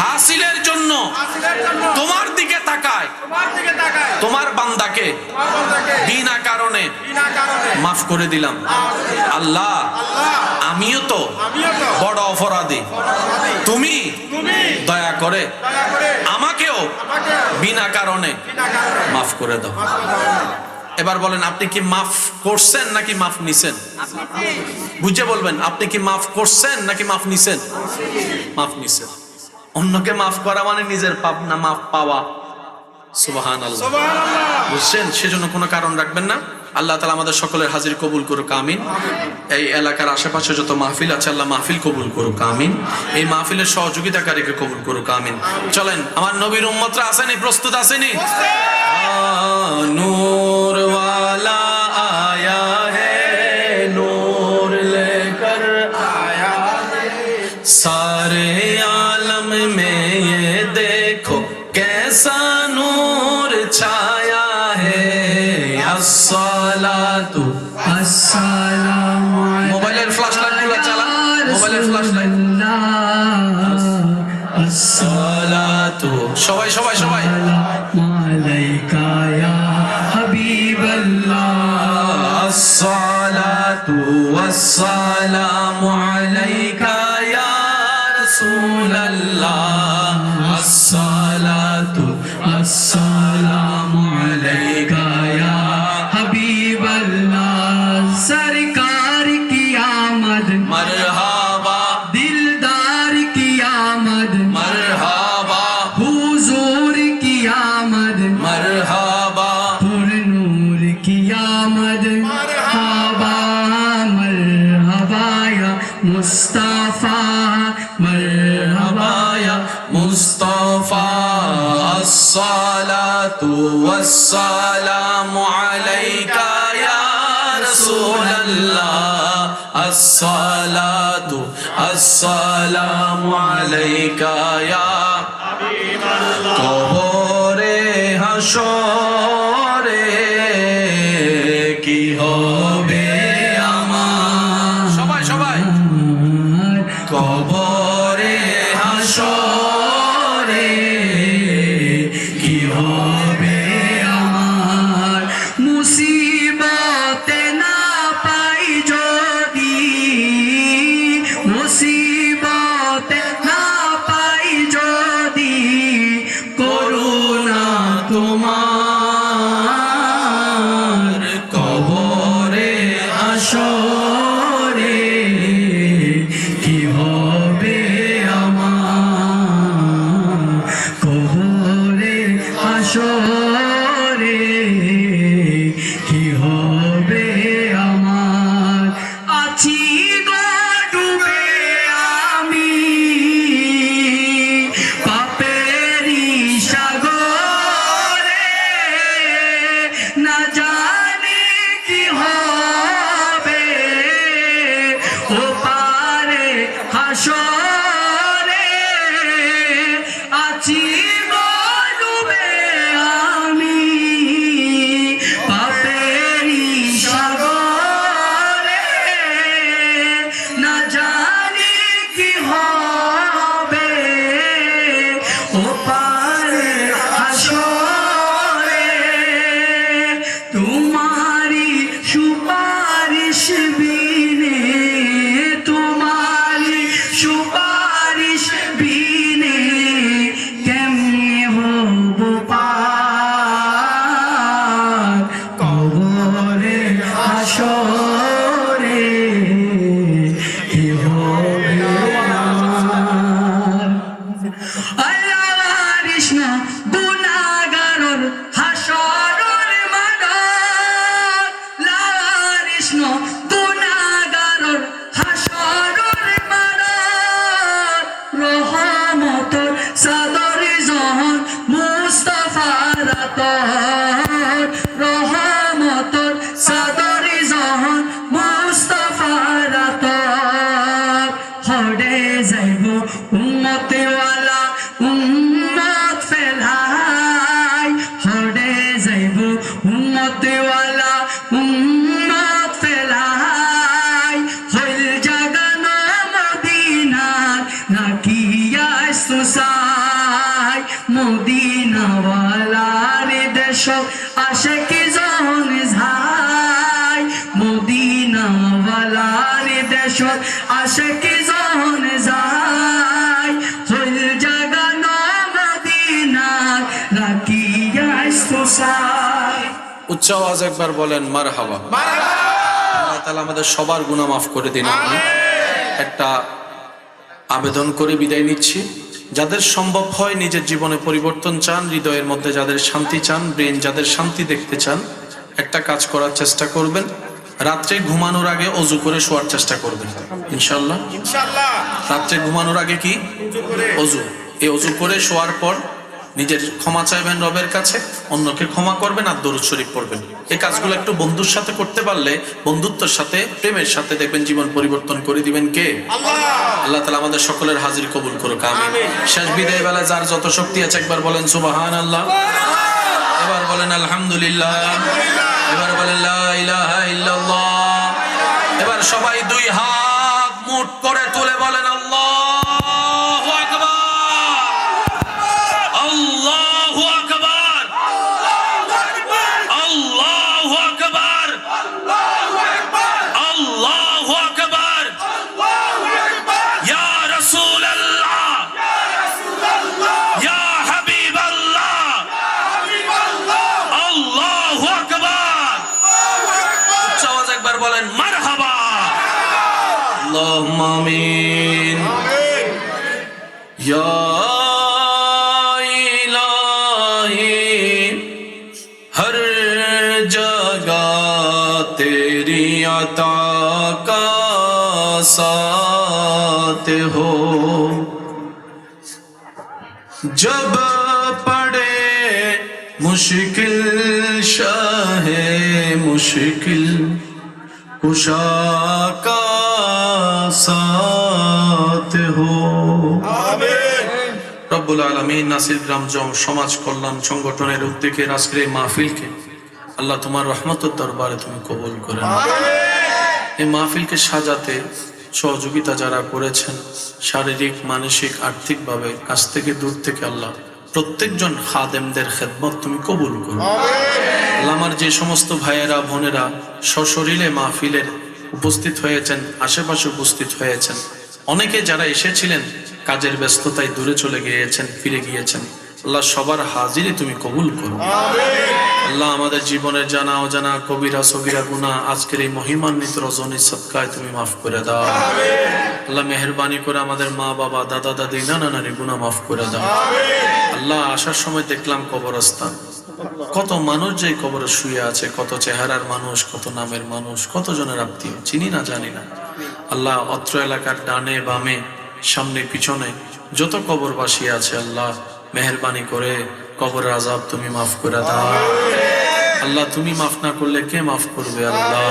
হাসিলের জন্য তোমার দিকে তাকায়, তোমার বান্দাকে বিনা কারণে মাফ করে দিলাম। আল্লাহ আমিও তো বড় অপরাধী, তুমি দয়া করে আমাকেও বিনা কারণে মাফ করে দাও। এবার বলেন, আপনি কি মাফ করছেন নাকি মাফ নিছেন? বুঝে বলবেন, আপনি কি মাফ করছেন নাকি মাফ নিছেন? মাফ নিছেন। অন্যকে মাফ করা মানে নিজের পাপ না মাফ পাওয়া। সুবহানাল্লাহ, বুঝছেন? সেজন্য কোনো কারণ রাখবেন না। আল্লাহ তাআলা আমাদের সকলের হাজির কবুল করুক, আমিন। এই এলাকার আশেপাশে যত মাহফিল আছে, আল্লাহ মাহফিল কবুল করুক, আমিন। এই মাহফিলের সহযোগিতাকারীকে কবুল করুক, আমিন। চলেন, আমার নবীর উম্মতরা আসেনি? প্রস্তুত আসেনি? নূর ওয়ালা আয়া হে, নূর লেকর আয়া হে, সারে आलम में ये देखो कैसा नूर छाया है। अस्सलातु अस्सलामु अलैका, मोबाइलेर फ्लैश लाइट गुলো চালা, মোবাইলের ফ্ল্যাশ লাইট। अस्सलातु, সবাই সবাই সবাই, আলাইকা ইয়া হাবিবাল্লাহ। अस्सलातु वस्सलामु আলাইকা ইয়া রাসূলুল্লাহ। अस्सलातु अस्सलामु अलैका या हबीबल्लाह। सरकार की आमद मरहबा, दिलदार की आमद मरहबा, हुजूर की आमद मरहबा, पुरनूर की आमद मरहबा, मरहबा या मुस्तफा, मरहबा या मुस्तफा। अस्सलातु वस्सलामु अलैका या रसूलल्लाह। अस्सलातु अस्सलामु अलैका या हबीबल्लाह। কবরে হাসরে কি হবে আমার, সবাই সবাই, কবরে হাসরে কি হবে আমার, মুসিবতে না পাই যদি, মুসিবতে না পাই যদি, করুণা তোমার কবর গুনাহগারর হাসরের মাঠত লারিষ্ণ গুনাহগারর হাসরের মাঠত রহমতর সাদরে জহন মুস্তাফার আতর রহমতর সাদরে জহন মুস্তাফার আতর হড়ে যাইব উম্মতওয়ালা উম্মত ফেলাই হড়ে যাইব উম্মতওয়ালা উম্মত ফেলাই হইল জাগানো মদিনার রাখিয়া সুসাই মদিনাওয়ালার দেশ আশিকি জন যায় মদিনাওয়ালার দেশ আশিকি জন যায় হইল জাগানো মদিনার রাখিয়া সুসাই। উচ্চ আওয়াজ একবার বলেন মারহাবা। আল্লাহ তাআলা আমাদের সবার গুনাহ মাফ করে দিন। একটা আবেদন করে বিদায় নিচ্ছি। যাদের সম্ভব হয় নিজের জীবনে পরিবর্তন চান, হৃদয়ের মধ্যে যাদের শান্তি চান, ব্রেন যাদের শান্তি দেখতে চান, একটা কাজ করার চেষ্টা করবেন। রাত্রে ঘুমানোর আগে অজু করে শোয়ার চেষ্টা করবেন ইনশাআল্লাহ। রাত্রে ঘুমানোর আগে কি অজু, এই অজু করে শোয়ার পর নিজের ক্ষমা চাইবেন রবের কাছে, অন্যকে ক্ষমা করবেন আর দরুদ শরীফ পড়বেন। এই কাজগুলো একটু বন্ধুর সাথে করতে পারলে, বন্ধুত্বের সাথে, প্রেমের সাথে, দেখবেন জীবন পরিবর্তন করে দিবেন কে? আল্লাহ তাআলা আমাদের সকলের হাজির কবুল করুক, আমিন। শেষ বিদায় বেলা যার যত শক্তি আছে একবার বলেন সুবহানাল্লাহ, এবার বলেন আলহামদুলিল্লাহ, এবার বলেন লা ইলাহা ইল্লাল্লাহ। এবার সবাই দুই হাত মুঠ করে তুলে বলেন আল্লাহু আকবার, আল্লাহু আকবার, আল্লাহু আকবার, আল্লাহু আকবার, ইয়া রাসূলুল্লাহ, ইয়া হাবিবাল্লাহ, আল্লাহু আকবার। উচ্চ আওয়াজ একবার বলেন মারহাবা। আল্লাহুম্মা আমিন। ইয়া हर जगह तेरी अता का साथ हो, जब पड़े मुश्किल शाहे मुश्किल कुशा का साथ हो। রব্বুল আলামিন নাসির গ্রাম সমাজ কল্যাণ সংগঠনের উদ্যোগে আজকের এই মাহফিলকে আল্লাহ তোমার রহমতের দরবারে তুমি কবুল করে নাও। এই মাহফিলকে সাজাতে সহযোগিতা যারা করেছেন, শারীরিক, মানসিক, আর্থিকভাবে, কাছ থেকে দূর থেকে, আল্লাহ প্রত্যেকজন খাদেমদের খেদমত তুমি কবুল করো। আল্লাহ আমার যে সমস্ত ভাইয়েরা বোনেরা সশরীরে মাহফিলের উপস্থিত হয়েছেন, আশেপাশে উপস্থিত হয়েছেন, অনেকে যারা এসেছিলেন কাজের ব্যস্ততায় দূরে চলে গিয়েছেন, ফিরে গিয়েছেন, আল্লাহ সবার হাজিরি তুমি কবুল করো। আল্লাহ আমাদের জীবনের জানা অজানা কবিরা সগীরা গুনাহ আজকের এই মহিমান্বিত রজনীর সদকায় তুমি মাফ করে দাও। আল্লাহ মেহেরবানি করে আমাদের মা বাবা, দাদা দাদি, নানা নানি গুনাহ মাফ করে দাও। আল্লাহ আসার সময় দেখলাম কবরস্থান, কত মানুষ যে কবরে শুয়ে আছে, কত চেহারার মানুষ, কত নামের মানুষ, কত জনের আত্মীয় চিনি না জানি না। আল্লাহ অত্র এলাকার ডানে বামে, সামনে পিছনে যত কবরবাসী আছে, আল্লাহ মেহেরবানি করে কবরের আযাব তুমি মাফ করে দাও। আল্লাহ তুমি মাফ না করলে কে মাফ করবে? আল্লাহ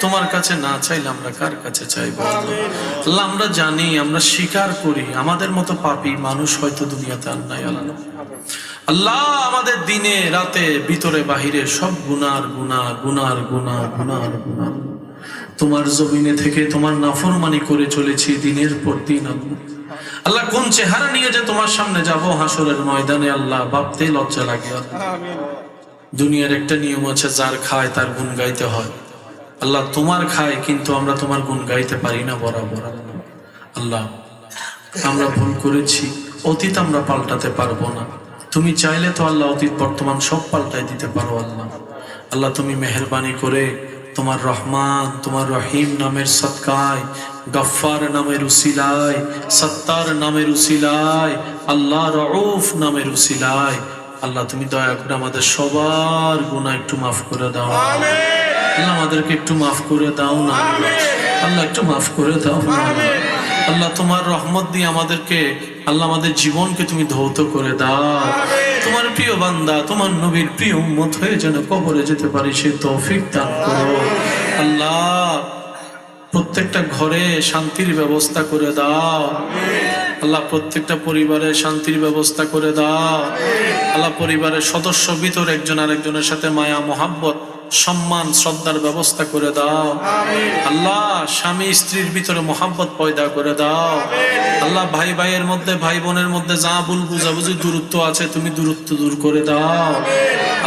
তোমার কাছে না চাইলে আমরা কার কাছে চাইবো? আল্লাহ আমরা জানি, আমরা স্বীকার করি আমাদের মতো পাপী মানুষ হয়তো দুনিয়াতে আর নাই। আল্লাহ আল্লাহ আমাদের দিনে রাতে ভিতরে বাহিরে সব গুনার গুনাহ, গুনার গুনাহ, গুনার গুনাহ, তোমার জমিনে থেকে তোমার নাফরমানি করে চলেছি দিনের পর দিন। আল্লাহ কোন চেহারা নিয়ে যে তোমার সামনে যাব হাসরের ময়দানে, আল্লাহ ভাবতে লজ্জা লাগে। দুনিয়ার একটা নিয়ম আছে, যার খায় তার গুণ গাইতে হয়। আল্লাহ তোমার খায় কিন্তু আমরা তোমার গুণ গাইতে পারি না বরাবর। আল্লাহ আমরা ভুল করেছি, অতীত আমরা পাল্টাতে পারবো না। তুমি চাইলে তো আল্লাহ অতীত বর্তমান সব পাল্টাই দিতে পারো। আল্লাহ আল্লাহ তুমি মেহেরবানি করে তোমার রহমান তোমার রহিম নামের সদকায়, গফফার নামের উসিলায়, সত্তার নামের উসিলায়, আল্লাহ রউফ নামের উসিলায়, আল্লাহ তুমি দয়া করে আমাদের সবার গুনাহ একটু মাফ করে দাও। আল্লাহ আমাদেরকে একটু মাফ করে দাও না, আল্লাহ একটু মাফ করে দাও না। আল্লাহ তোমার রহমত দিয়ে আমাদেরকে, আল্লাহ আমাদের জীবনকে তুমি ধৌত করে দাও। তোমার প্রিয় বান্দা, তোমার নবীর প্রিয় উম্মত হয়ে যেন কবরে যেতে পারি সে তৌফিক দান করো। আল্লাহ প্রত্যেকটা ঘরে শান্তির ব্যবস্থা করে দাও। আল্লাহ প্রত্যেকটা পরিবারে শান্তির ব্যবস্থা করে দাও। আল্লাহ পরিবারের সদস্য ভিতর একজন আরেকজনের সাথে মায়া মোহাব্বত সম্মান শ্রদ্ধার ব্যবস্থা করে দাও। আল্লাহ স্বামী স্ত্রীর ভিতরে মোহাব্বত পয়দা করে দাও। আল্লাহ ভাই ভাইয়ের মধ্যে, ভাই বোনের মধ্যে যা ভুল বুঝাবুঝি দূরত্ব আছে তুমি দূরত্ব দূর করে দাও।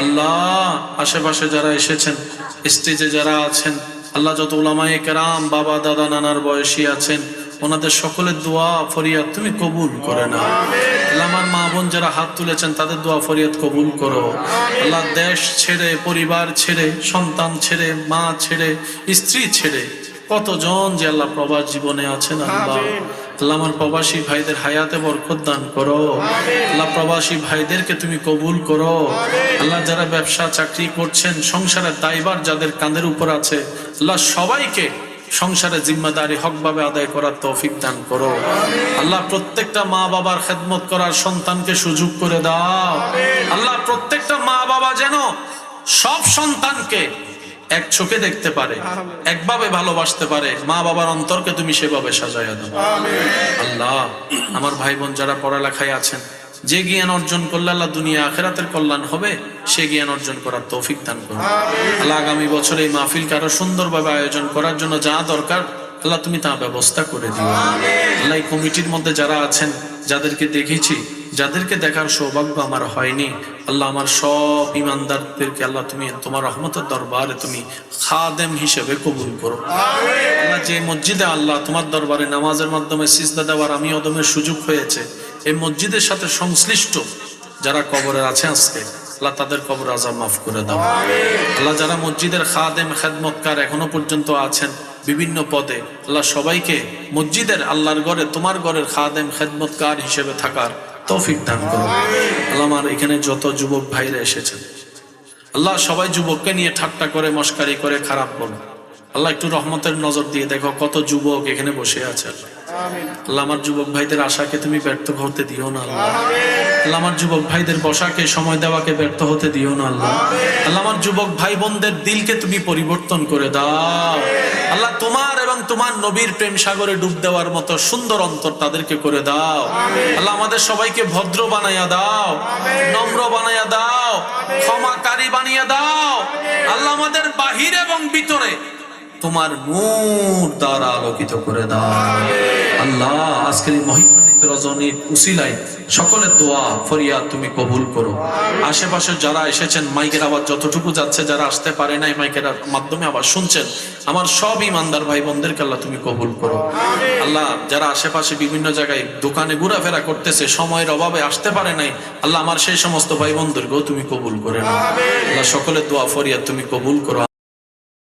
আল্লাহ আশেপাশে যারা এসেছেন, স্টেজে যারা আছেন, আল্লাহ যত উলামায়ে কেরাম বাবা দাদা নানার বয়সী আছেন, ওনাদের সকলের দোয়া ফরিয়াদ তুমি কবুল করে নাও। আল্লাহ আমার মা বোন যারা হাত তুলেছেন তাদের দোয়া ফরিয়াদ কবুল করো। আল্লাহ দেশ ছেড়ে, পরিবার ছেড়ে, সন্তান ছেড়ে, মা ছেড়ে, স্ত্রী ছেড়ে কতজন যে আল্লাহ প্রবাস জীবনে আছেন, আল্লাহ আল্লাহ আমার প্রবাসী ভাইদের হায়াতে বরকত দান করো। আল্লাহ প্রবাসী ভাইদেরকে তুমি কবুল করো। আল্লাহ যারা ব্যবসা চাকরি করছেন, সংসারের দায়ভার যাদের কাঁধের উপর আছে, আল্লাহ সবাইকে সংসারের জিম্মাদারি হকভাবে আদায় করার তৌফিক দান করো। আল্লাহ প্রত্যেকটা মা বাবার খেদমত করার সন্তানকে সুযোগ করে দাও। আল্লাহ প্রত্যেকটা মা বাবা যেন সব সন্তানকে এক চোখে দেখতে পারে, একভাবে ভালোবাসতে পারে। মা বাবার অন্তরকে তুমি সেভাবে সাজাইয়া দাও। আল্লাহ আমার ভাই বোন যারা পড়ালেখায় আছেন, যে জ্ঞান অর্জন করলে আল্লাহ দুনিয়া আখিরাতের কল্যাণ হবে, সে জ্ঞান অর্জন করার তৌফিক দান করো। আল্লাহ আগামী বছর এই মাহফিলকে আরো সুন্দরভাবে আয়োজন করার জন্য যা দরকার আল্লাহ তুমি তা ব্যবস্থা করে দিও। আল্লাহ এই কমিটির মধ্যে যারা আছেন, যাদেরকে দেখেছি, যাদেরকে দেখার সৌভাগ্য আমার হয়নি, আল্লাহ আমার সব ইমানদারদেরকে আল্লাহ তুমি তোমার রহমতের দরবারে তুমি খাদেম হিসেবে কবুল করো। আল্লাহ যে মসজিদে আল্লাহ তোমার দরবারে নামাজের মাধ্যমে সিজদা দেওয়ার আমি অদমের সুযোগ হয়েছে, এই মসজিদের সাথে সংশ্লিষ্ট যারা কবরে আছে আজকে, আল্লাহ তাদের কবর আযাব মাফ করে দাও। আল্লাহ যারা মসজিদের খাদেম খেদমতকার এখনো পর্যন্ত আছেন বিভিন্ন পদে, আল্লাহ সবাইকে মসজিদের আল্লাহর ঘরে তোমার ঘরের খাদেম খেদমতকার হিসেবে থাকার তৌফিক দান করো। আল্লাহ আমার এখানে যত যুবক ভাইরা এসেছেন, আল্লাহ সবাই যুবককে নিয়ে ঠাট্টা করে, মস্কারি করে, খারাপ বলো। আল্লাহ একটু রহমতের নজর দিয়ে দেখো কত যুবক এখানে বসে আছে। আল্লাহ আমার যুবক ভাইদের আশাকে তুমি ব্যর্থ হতে দিও না। আল্লাহ আল্লাহ আমার যুবক ভাইদের বসাকে, সময় দেওয়াকে ব্যর্থ হতে দিও না। আল্লাহ আল্লাহ আমার যুবক ভাই বোনদের দিলকে তুমি পরিবর্তন করে দাও। আল্লাহ তোমার এবং তোমার নবীর প্রেম সাগরে ডুব দেওয়ার মতো সুন্দর অন্তর তাদেরকে করে দাও। আল্লাহ আমাদের সবাইকে ভদ্র বানাইয়া দাও, নম্র বানাইয়া দাও, ক্ষমাকারী বানিয়ে দাও। আল্লাহ আমাদের বাহির এবং ভিতরে তোমার নূর দ্বারা আলোকিত করে দাও। আল্লাহ আজকের এই মহিমান্বিত রজনীর উসিলায় সকলের দোয়া ফরিয়াদ তুমি কবুল করো। আশেপাশে যারা এসেছেন, মাইকের আওয়াজ যতটুকু যাচ্ছে, যারা আসতে পারে নাই মাইকের মাধ্যমে আবার শুনছেন, আমার সব ইমানদার ভাই বোনদেরকে আল্লাহ তুমি কবুল করো। আল্লাহ যারা আশেপাশে বিভিন্ন জায়গায় দোকানে ঘোরাফেরা করতেছে, সময়ের অভাবে আসতে পারে নাই, আল্লাহ আমার সেই সমস্ত ভাই বোনদেরকেও তুমি কবুল করে নাও। আল্লাহ সকলের দোয়া ফরিয়াদ তুমি কবুল করো।